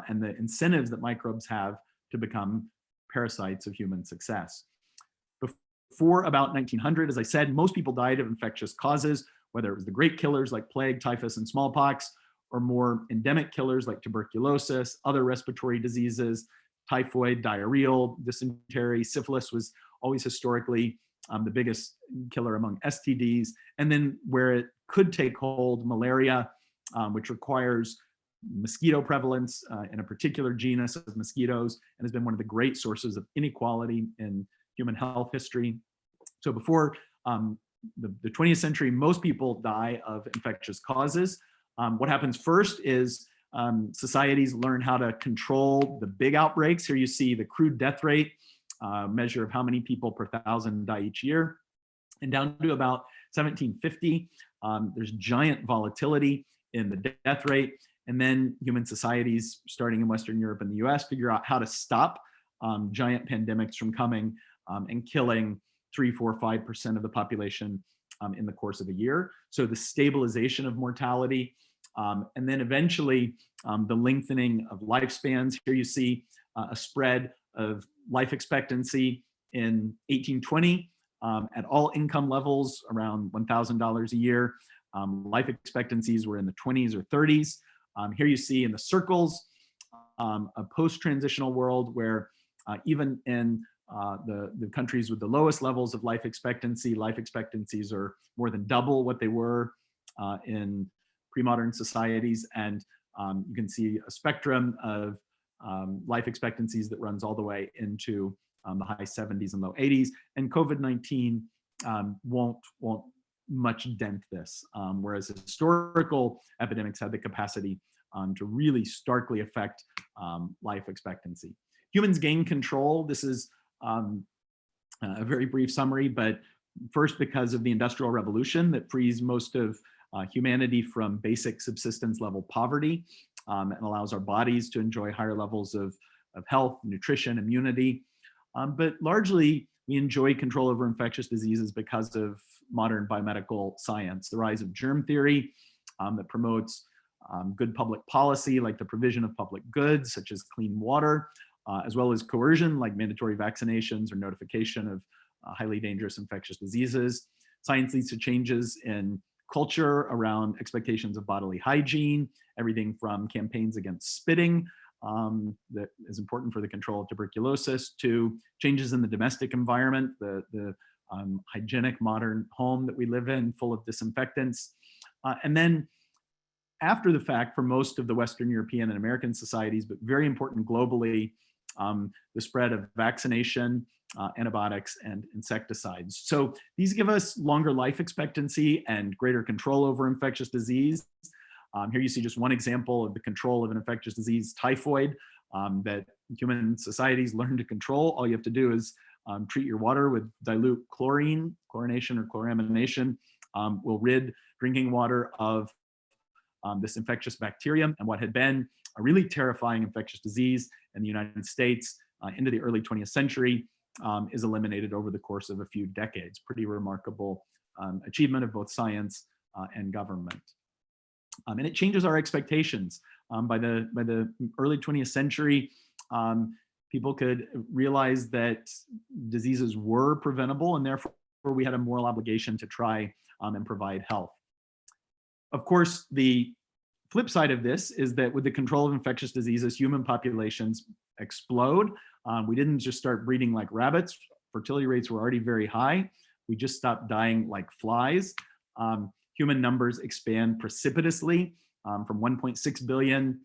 C: and the incentives that microbes have to become parasites of human success. Before about 1900, as I said, most people died of infectious causes, whether it was the great killers like plague, typhus, and smallpox, or more endemic killers like tuberculosis, other respiratory diseases, typhoid, diarrheal, dysentery, syphilis was always historically the biggest killer among STDs. And then where it could take hold, malaria, which requires mosquito prevalence in a particular genus of mosquitoes, and has been one of the great sources of inequality in human health history. So before the 20th century, most people die of infectious causes. What happens first is societies learn how to control the big outbreaks. Here you see the crude death rate, measure of how many people per thousand die each year. And down to about 1750, there's giant volatility in the death rate. And then human societies, starting in Western Europe and the US, figure out how to stop giant pandemics from coming and killing 3, 4, 5% of the population in the course of a year. So the stabilization of mortality, and then eventually the lengthening of lifespans. Here you see a spread of life expectancy in 1820 at all income levels, around $1,000 a year. Life expectancies were in the 20s or 30s. Here you see in the circles a post-transitional world where even in the countries with the lowest levels of life expectancies are more than double what they were in pre-modern societies. And you can see a spectrum of life expectancies that runs all the way into the high 70s and low 80s. And COVID-19 won't much dent this, whereas historical epidemics had the capacity to really starkly affect life expectancy. Humans gain control. This is a very brief summary, but first because of the Industrial Revolution that frees most of humanity from basic subsistence level poverty and allows our bodies to enjoy higher levels of health, nutrition, immunity. But largely, we enjoy control over infectious diseases because of modern biomedical science, the rise of germ theory that promotes good public policy, like the provision of public goods, such as clean water, as well as coercion, like mandatory vaccinations or notification highly dangerous infectious diseases. Science leads to changes in culture around expectations of bodily hygiene, everything from campaigns against spitting that is important for the control of tuberculosis, to changes in the domestic environment, the hygienic modern home that we live in, full of disinfectants. And then after the fact, for most of the Western European and American societies, but very important globally, the spread of vaccination, antibiotics, and insecticides. So these give us longer life expectancy and greater control over infectious disease. Here you see just one example of the control of an infectious disease, typhoid, that human societies learn to control. All you have to do is treat your water with dilute chlorine. Chlorination or chloramination will rid drinking water of this infectious bacterium. And what had been a really terrifying infectious disease in the United States into the early 20th century is eliminated over the course of a few decades. Pretty remarkable achievement of both science and government. And it changes our expectations. By the early 20th century, people could realize that diseases were preventable, and therefore we had a moral obligation to try and provide health. Of course, the flip side of this is that with the control of infectious diseases, human populations explode. We didn't just start breeding like rabbits. Fertility rates were already very high. We just stopped dying like flies. Human numbers expand precipitously from 1.6 billion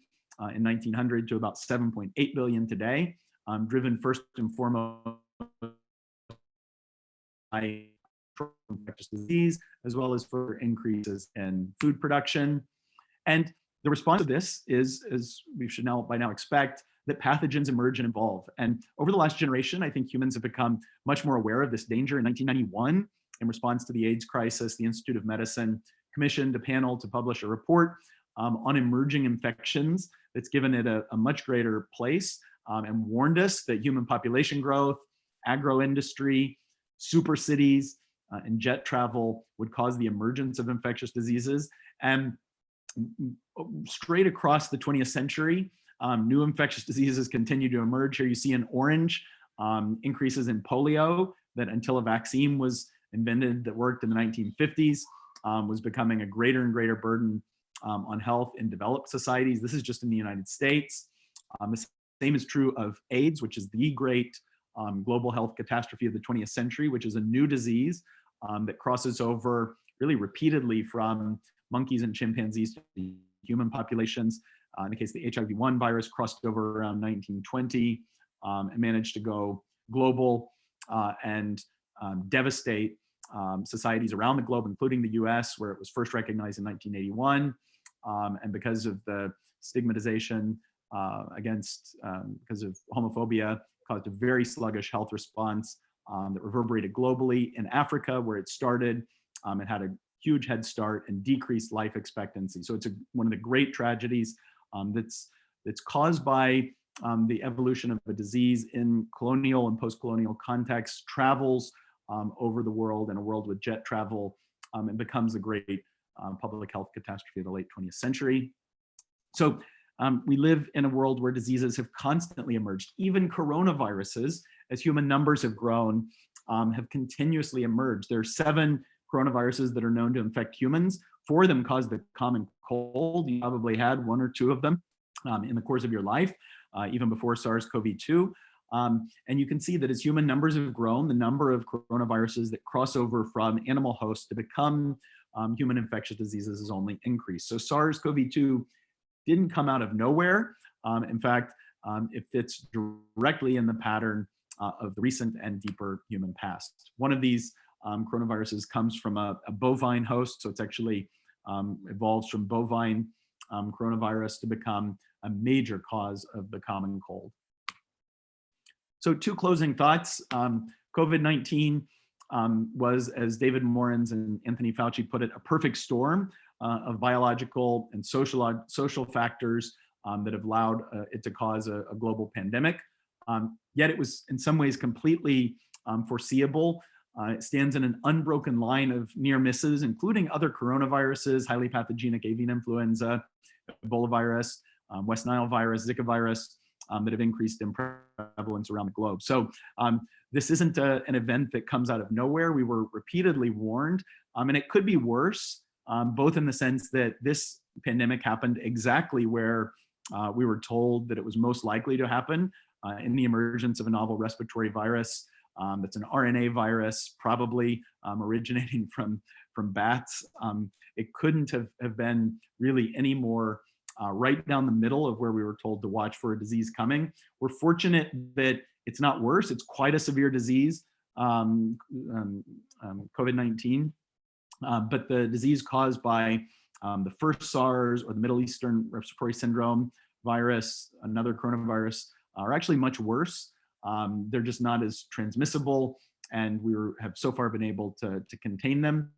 C: in 1900 to about 7.8 billion today, driven first and foremost by infectious disease, as well as further increases in food production. And the response to this is, as we should now by now expect, that pathogens emerge and evolve. And over the last generation, I think humans have become much more aware of this danger. In 1991, in response to the AIDS crisis, the Institute of Medicine commissioned a panel to publish a report on emerging infections that's given it a much greater place and warned us that human population growth, agro-industry, super cities, and jet travel would cause the emergence of infectious diseases. And straight across the 20th century, new infectious diseases continue to emerge. Here you see in orange increases in polio that, until a vaccine was invented that worked in the 1950s, was becoming a greater and greater burden on health in developed societies. This is just in the United States. The same is true of AIDS, which is the great global health catastrophe of the 20th century, which is a new disease that crosses over really repeatedly from monkeys and chimpanzees to human populations. In the case of the HIV-1 virus, crossed over around 1920 and managed to go global and devastate societies around the globe, including the US, where it was first recognized in 1981. And because of the stigmatization because of homophobia, caused a very sluggish health response that reverberated globally. In Africa, where it started, it had a huge head start and decreased life expectancy. So it's one of the great tragedies that's caused by the evolution of a disease in colonial and post-colonial contexts, travels over the world in a world with jet travel, and becomes a great public health catastrophe of the late 20th century. So we live in a world where diseases have constantly emerged. Even coronaviruses, as human numbers have grown, have continuously emerged. There are 7 coronaviruses that are known to infect humans. 4 of them cause the common cold. You probably had 1 or 2 of them in the course of your life, even before SARS-CoV-2. And you can see that as human numbers have grown, the number of coronaviruses that cross over from animal hosts to become human infectious diseases has only increased. So SARS-CoV-2 didn't come out of nowhere. In fact, it fits directly in the pattern of the recent and deeper human past. One of these coronaviruses comes from a bovine host, so it's actually evolves from bovine coronavirus to become a major cause of the common cold. So 2 closing thoughts. COVID-19 was, as David Morens and Anthony Fauci put it, a perfect storm of biological and social factors that have allowed it to cause a global pandemic. Yet it was in some ways completely foreseeable. It stands in an unbroken line of near misses, including other coronaviruses, highly pathogenic avian influenza, Ebola virus, West Nile virus, Zika virus, that have increased in prevalence around the globe. So this isn't an event that comes out of nowhere. We were repeatedly warned, and it could be worse, both in the sense that this pandemic happened exactly where we were told that it was most likely to happen, in the emergence of a novel respiratory virus. That's an RNA virus, probably originating from bats. It couldn't have been really any more right down the middle of where we were told to watch for a disease coming. We're fortunate that it's not worse. It's quite a severe disease, COVID-19, but the disease caused by the first SARS or the Middle Eastern Respiratory Syndrome virus, another coronavirus, are actually much worse. They're just not as transmissible, and we have so far been able to contain them.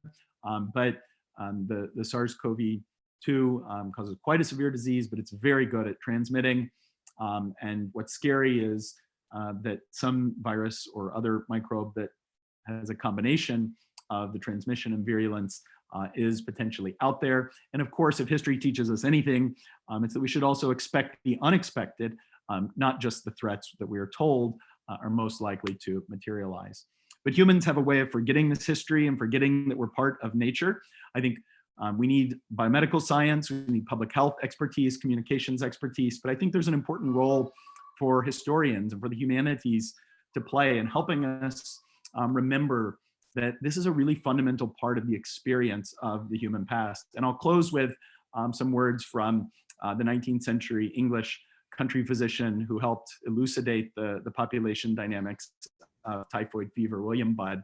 C: But the SARS-CoV-2 causes quite a severe disease, but it's very good at transmitting. And what's scary is that some virus or other microbe that has a combination of the transmission and virulence is potentially out there. And of course, if history teaches us anything, it's that we should also expect the unexpected, not just the threats that we are told are most likely to materialize. But humans have a way of forgetting this history and forgetting that we're part of nature. I think we need biomedical science, we need public health expertise, communications expertise, but I think there's an important role for historians and for the humanities to play in helping us remember that this is a really fundamental part of the experience of the human past. And I'll close with some words from the 19th century English country physician who helped elucidate the population dynamics of typhoid fever, William Budd.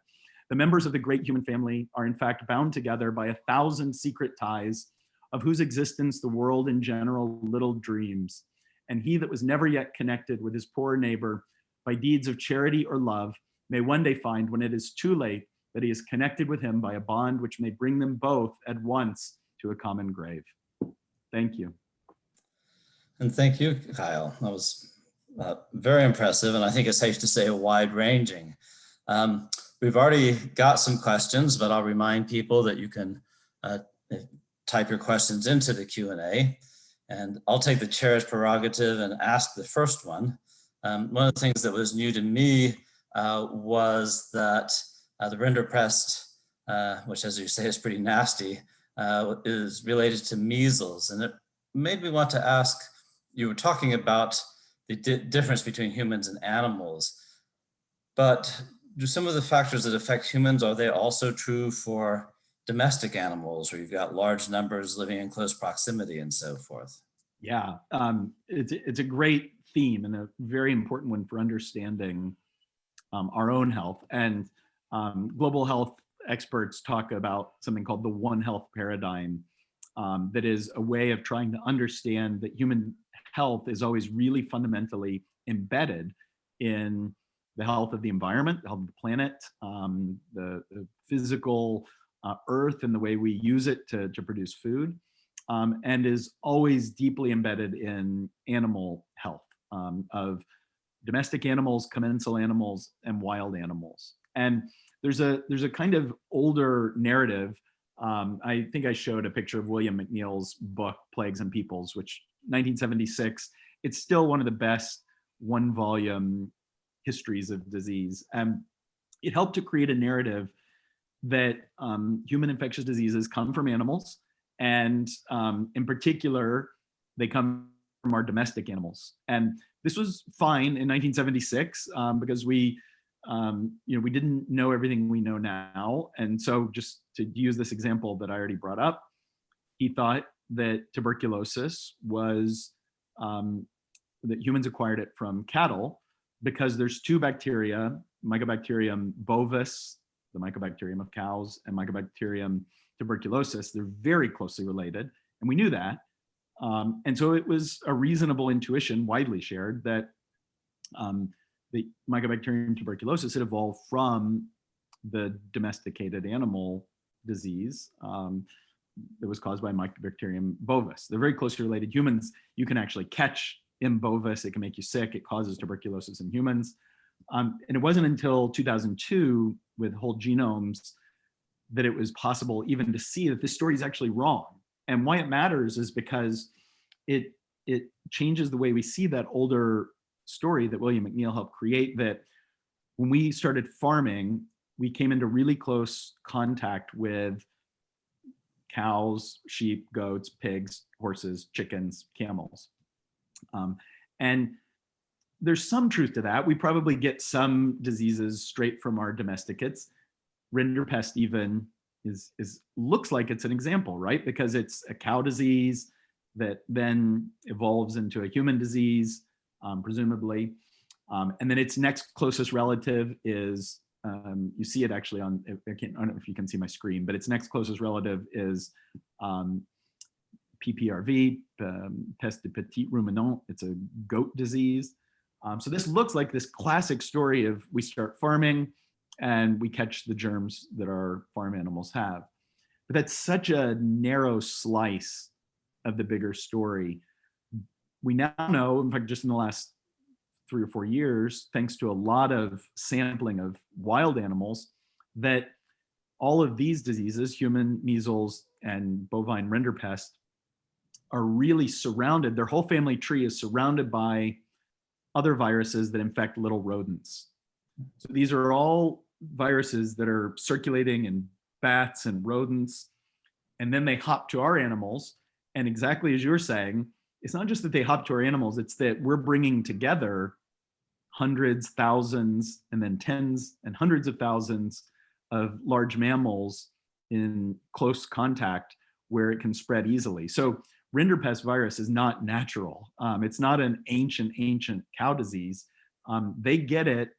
C: The members of the great human family are in fact bound together by 1,000 secret ties, of whose existence the world in general little dreams. And he that was never yet connected with his poor neighbor by deeds of charity or love may one day find, when it is too late, that he is connected with him by a bond which may bring them both at once to a common grave. Thank you.
A: And thank you, Kyle. That was very impressive, and I think it's safe to say wide-ranging. We've already got some questions, but I'll remind people that you can type your questions into the Q&A, and I'll take the chair's prerogative and ask the first one. One of the things that was new to me was that the rinderpest, which as you say is pretty nasty, is related to measles. And it made me want to ask, you were talking about the difference between humans and animals, but do some of the factors that affect humans, are they also true for domestic animals where you've got large numbers living in close proximity and so forth?
C: Yeah, it's a great theme and a very important one for understanding our own health. And global health experts talk about something called the One Health paradigm, that is a way of trying to understand that human health is always really fundamentally embedded in the health of the environment, the health of the planet, the physical earth and the way we use it to produce food, and is always deeply embedded in animal health, of domestic animals, commensal animals, and wild animals. And there's a kind of older narrative. I think I showed a picture of William McNeill's book, Plagues and Peoples, which 1976, it's still one of the best one-volume histories of disease. And it helped to create a narrative that human infectious diseases come from animals, and in particular, they come from our domestic animals. And this was fine in 1976 because we didn't know everything we know now. And so just to use this example that I already brought up, he thought that tuberculosis was, that humans acquired it from cattle because there's two bacteria, Mycobacterium bovis, the mycobacterium of cows, and Mycobacterium tuberculosis. They're very closely related, and we knew that. And so it was a reasonable intuition, widely shared, that the Mycobacterium tuberculosis had evolved from the domesticated animal disease that was caused by Mycobacterium bovis. They're very closely related. Humans, you can actually catch M. bovis. It can make you sick. It causes tuberculosis in humans. And it wasn't until 2002 with whole genomes that it was possible even to see that this story is actually wrong. And why it matters is because it changes the way we see that older story that William McNeill helped create, that when we started farming, we came into really close contact with cows, sheep, goats, pigs, horses, chickens, camels. And there's some truth to that. We probably get some diseases straight from our domesticates. Rinderpest even looks like it's an example, right? Because it's a cow disease that then evolves into a human disease, presumably. And then its next closest relative is, you see it actually on, I don't know if you can see my screen, but its next closest relative is PPRV, Peste de Petit Ruminant. It's a goat disease. So this looks like this classic story of we start farming and we catch the germs that our farm animals have. But that's such a narrow slice of the bigger story. We now know, in fact, just in the last 3 or 4 years, thanks to a lot of sampling of wild animals, that all of these diseases, human measles and bovine rinderpest, are really surrounded, their whole family tree is surrounded by other viruses that infect little rodents. So these are all viruses that are circulating in bats and rodents, and then they hop to our animals. And exactly as you're saying, it's not just that they hop to our animals, it's that we're bringing together hundreds, thousands, and then tens and hundreds of thousands of large mammals in close contact where it can spread easily. So rinderpest virus is not natural. It's not an ancient cow disease. They get it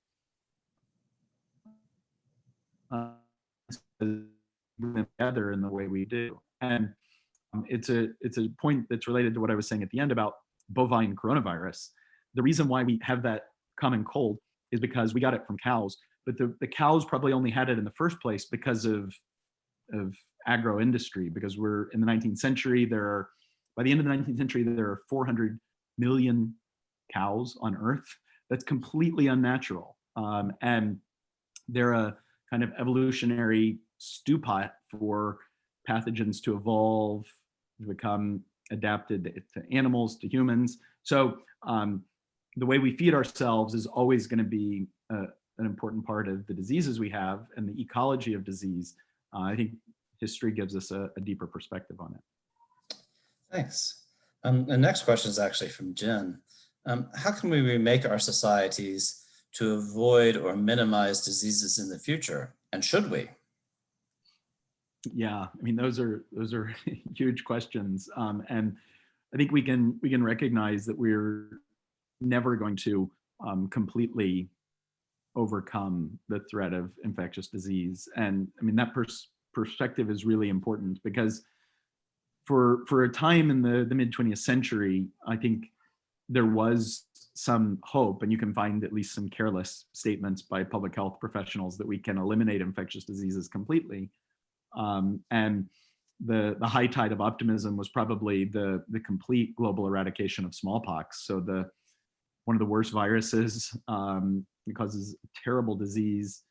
C: together in the way we do. And it's a point that's related to what I was saying at the end about bovine coronavirus. The reason why we have that common cold is because we got it from cows, but the cows probably only had it in the first place because of agro industry, because we're in the 19th century, by the end of the 19th century, there are 400 million cows on Earth. That's completely unnatural. And they're a kind of evolutionary stew pot for pathogens to evolve, to become adapted to animals, to humans. So the way we feed ourselves is always going to be an important part of the diseases we have and the ecology of disease. I think history gives us a deeper perspective on it.
A: Thanks. The next question is actually from Jen. How can we remake our societies to avoid or minimize diseases in the future? And should we?
C: Yeah, I mean, those are huge questions. And I think we can recognize that we're never going to completely overcome the threat of infectious disease. And I mean, that perspective is really important because for a time in the mid 20th century, I think there was some hope, and you can find at least some careless statements by public health professionals that we can eliminate infectious diseases completely. And the high tide of optimism was probably the complete global eradication of smallpox. So one of the worst viruses, it causes terrible disease,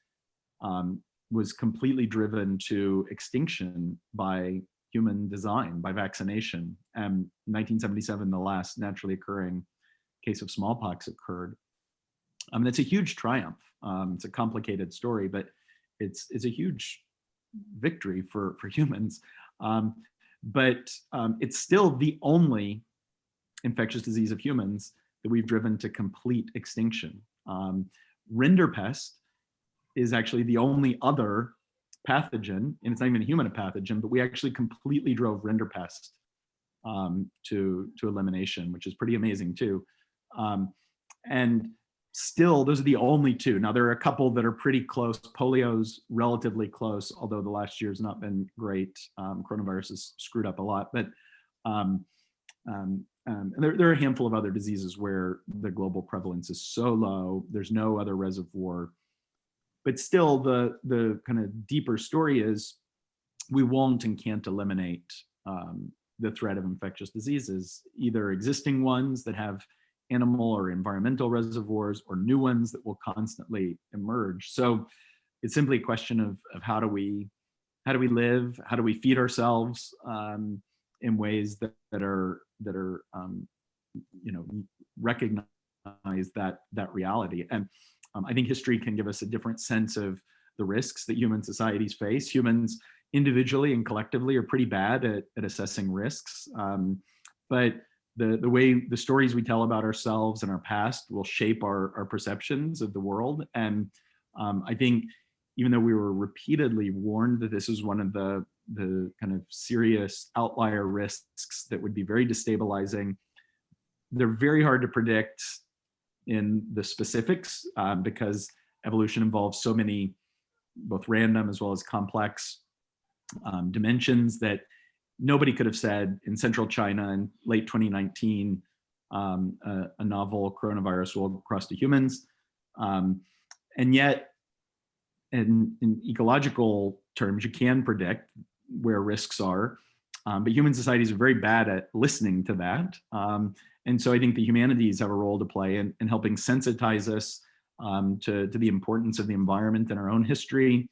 C: was completely driven to extinction by human design, by vaccination. And 1977, the last naturally occurring case of smallpox occurred. I mean, it's a huge triumph. It's a complicated story, but it's a huge victory for humans. But it's still the only infectious disease of humans that we've driven to complete extinction. Rinderpest is actually the only other pathogen, and it's not even a human pathogen, but we actually completely drove rinderpest to elimination, which is pretty amazing too. And still, those are the only two. Now, there are a couple that are pretty close. Polio's relatively close, although the last year has not been great. Coronavirus has screwed up a lot, but and there are a handful of other diseases where the global prevalence is so low, there's no other reservoir. But still, the kind of deeper story is we won't and can't eliminate the threat of infectious diseases, either existing ones that have animal or environmental reservoirs or new ones that will constantly emerge. So it's simply a question of how do we live, how do we feed ourselves in ways that are recognize that reality. And I think history can give us a different sense of the risks that human societies face. Humans individually and collectively are pretty bad at assessing risks. But the way the stories we tell about ourselves and our past will shape our perceptions of the world. And I think even though we were repeatedly warned that this is one of the kind of serious outlier risks that would be very destabilizing, they're very hard to predict in the specifics because evolution involves so many both random as well as complex dimensions that nobody could have said in central China in late 2019 a novel coronavirus will cross to humans. And yet, in ecological terms, you can predict where risks are, but human societies are very bad at listening to that. And so I think the humanities have a role to play in helping sensitize us to the importance of the environment in our own history,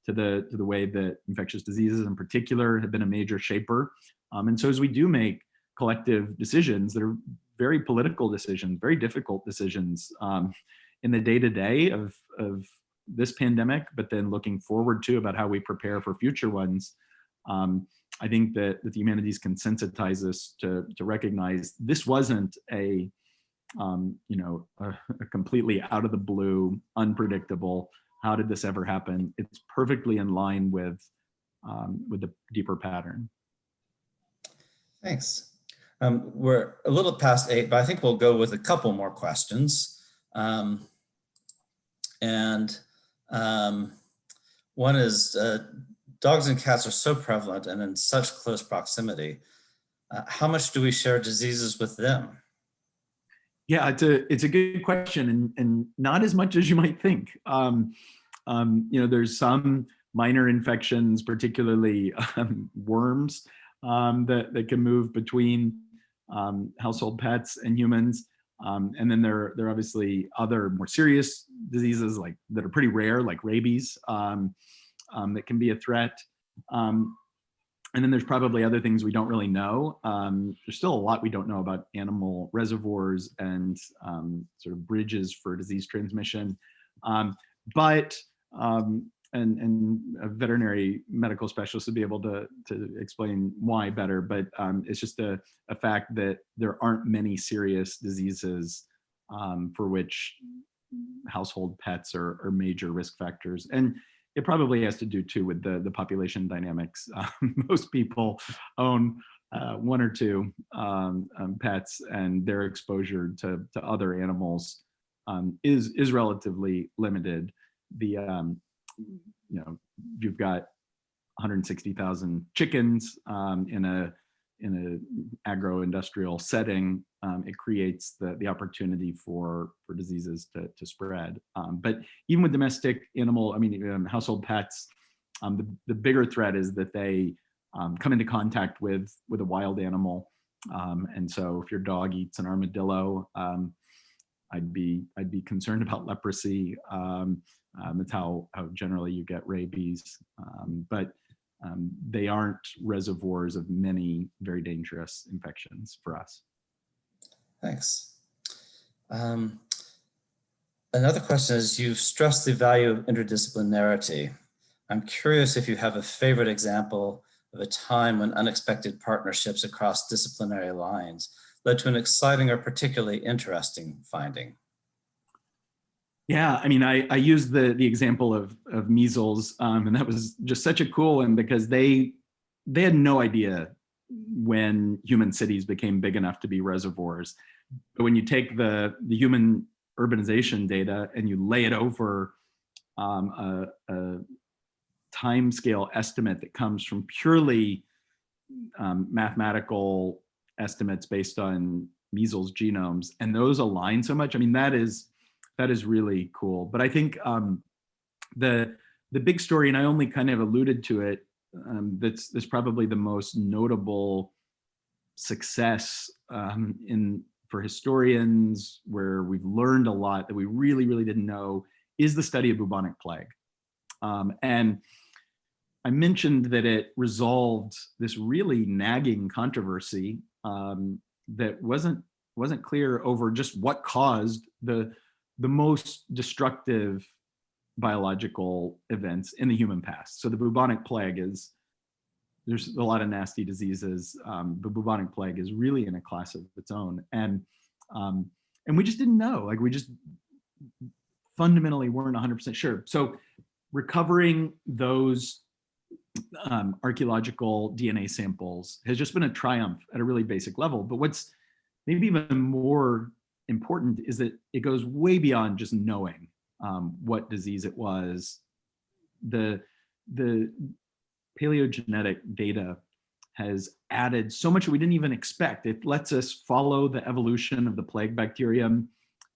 C: to the way that infectious diseases in particular have been a major shaper. And so as we do make collective decisions that are very political decisions, very difficult decisions in the day-to-day of this pandemic, but then looking forward to about how we prepare for future ones, I think that the humanities can sensitize us to recognize this wasn't a completely out of the blue, unpredictable, how did this ever happen? It's perfectly in line with the deeper pattern.
A: Thanks. We're a little past 8, but I think we'll go with a couple more questions. One is, dogs and cats are so prevalent and in such close proximity. How much do we share diseases with them?
C: Yeah, it's a good question, and not as much as you might think. There's some minor infections, particularly worms, that can move between household pets and humans. And then there are obviously other more serious diseases that are pretty rare, like rabies, that can be a threat. And then there's probably other things we don't really know. There's still a lot we don't know about animal reservoirs and sort of bridges for disease transmission. But a veterinary medical specialist would be able to explain why better, but it's just a fact that there aren't many serious diseases for which household pets are major risk factors. And it probably has to do too with the population dynamics. Most people own 1 or 2 pets, and their exposure to other animals is relatively limited. You've got 160,000 chickens in an agro-industrial setting. It creates the opportunity for diseases to spread. But even with domestic animal, household pets, the bigger threat is that they come into contact with a wild animal. And so if your dog eats an armadillo, I'd be concerned about leprosy. It's how generally you get rabies, but they aren't reservoirs of many very dangerous infections for us.
A: Thanks. Another question is, you've stressed the value of interdisciplinarity. I'm curious if you have a favorite example of a time when unexpected partnerships across disciplinary lines led to an exciting or particularly interesting finding.
C: Yeah, I used the example of measles, and that was just such a cool one because they had no idea when human cities became big enough to be reservoirs. But when you take the human urbanization data and you lay it over a time scale estimate that comes from purely mathematical estimates based on measles genomes, and those align so much, that is really cool. But I think the big story, and I only kind of alluded to it, that's probably the most notable success for historians, where we've learned a lot that we really, really didn't know, is the study of bubonic plague. And I mentioned that it resolved this really nagging controversy that wasn't clear over just what caused the the most destructive biological events in the human past. So the bubonic plague is, there's a lot of nasty diseases. The bubonic plague is really in a class of its own. And we just didn't know, like we just fundamentally weren't 100% sure. So recovering those archaeological DNA samples has just been a triumph at a really basic level. But what's maybe even more important is that it goes way beyond just knowing what disease it was. The paleogenetic data has added so much that we didn't even expect. It lets us follow the evolution of the plague bacterium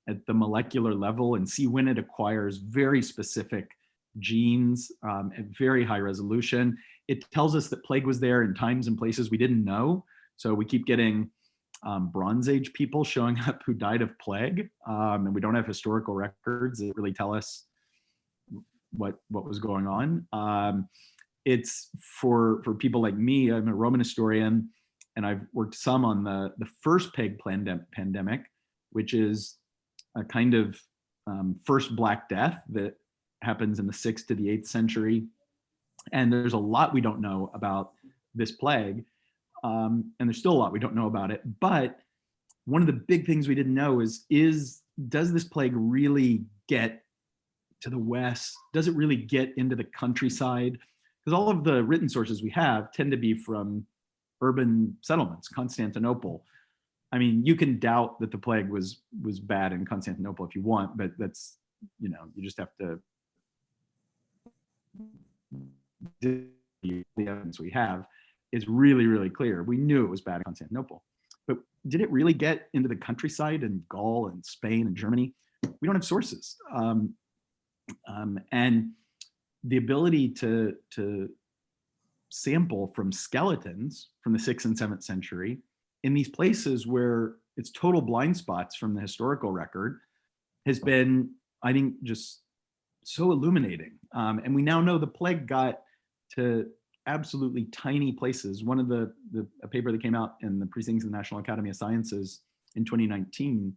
C: at the molecular level and see when it acquires very specific genes at very high resolution. It tells us that plague was there in times and places we didn't know. So we keep getting Bronze Age people showing up who died of plague, and we don't have historical records that really tell us what was going on. It's for people like me, I'm a Roman historian, and I've worked some on the first plague pandemic, which is a kind of first Black Death that happens in the 6th to the 8th century. And there's a lot we don't know about this plague. And there's still a lot we don't know about it. But one of the big things we didn't know is does this plague really get to the west? Does it really get into the countryside? Because all of the written sources we have tend to be from urban settlements, Constantinople. I mean, you can doubt that the plague was bad in Constantinople if you want, but that's, you just have to, the evidence we have is really, really clear. We knew it was bad in Constantinople, but did it really get into the countryside in Gaul and Spain and Germany? We don't have sources. And the ability to sample from skeletons from the 6th and 7th century in these places where it's total blind spots from the historical record has been, I think, just so illuminating. And we now know the plague got to absolutely tiny places. One of a paper that came out in the Proceedings of the National Academy of Sciences in 2019,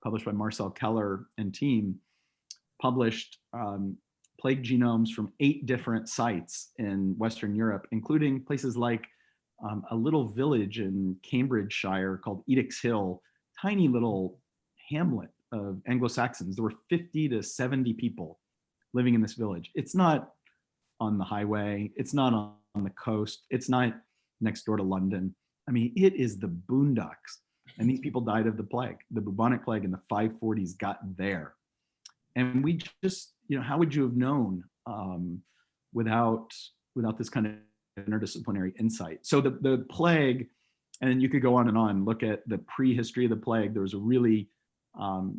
C: published by Marcel Keller and team, published plague genomes from 8 different sites in Western Europe, including places like a little village in Cambridgeshire called Edix Hill, tiny little hamlet of Anglo-Saxons. There were 50 to 70 people living in this village. It's not on the highway. It's not on the coast. It's not next door to London. I mean, it is the boondocks. And these people died of the plague. The bubonic plague in the 540s got there. And we just, how would you have known without this kind of interdisciplinary insight? So the plague, and you could go on, look at the prehistory of the plague. There was a really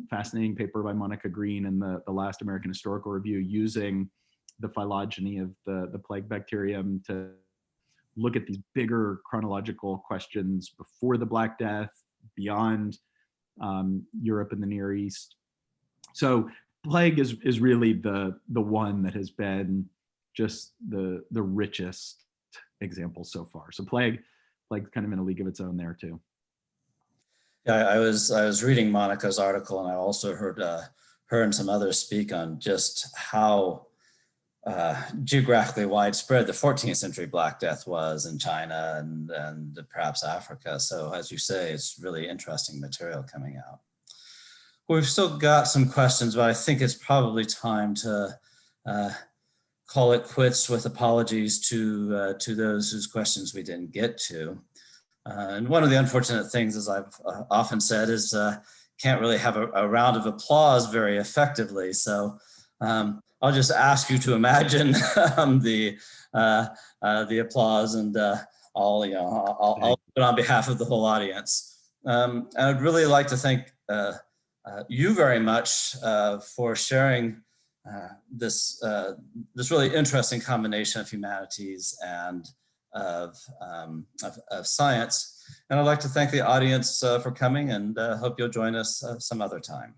C: fascinating paper by Monica Green in the last American Historical Review using the phylogeny of the plague bacterium to look at these bigger chronological questions before the Black Death, beyond Europe and the Near East. So plague is really the one that has been just the richest example so far. So plague's kind of in a league of its own there too.
A: Yeah, I was reading Monica's article, and I also heard her and some others speak on just how geographically widespread the 14th century Black Death was in China and perhaps Africa. So as you say, it's really interesting material coming out. We've still got some questions, but I think it's probably time to call it quits with apologies to those whose questions we didn't get to. And one of the unfortunate things, as I've often said, is can't really have a round of applause very effectively. So I'll just ask you to imagine the applause, and I'll do it on behalf of the whole audience. And I'd really like to thank you very much for sharing this really interesting combination of humanities and of science. And I'd like to thank the audience for coming, and hope you'll join us some other time.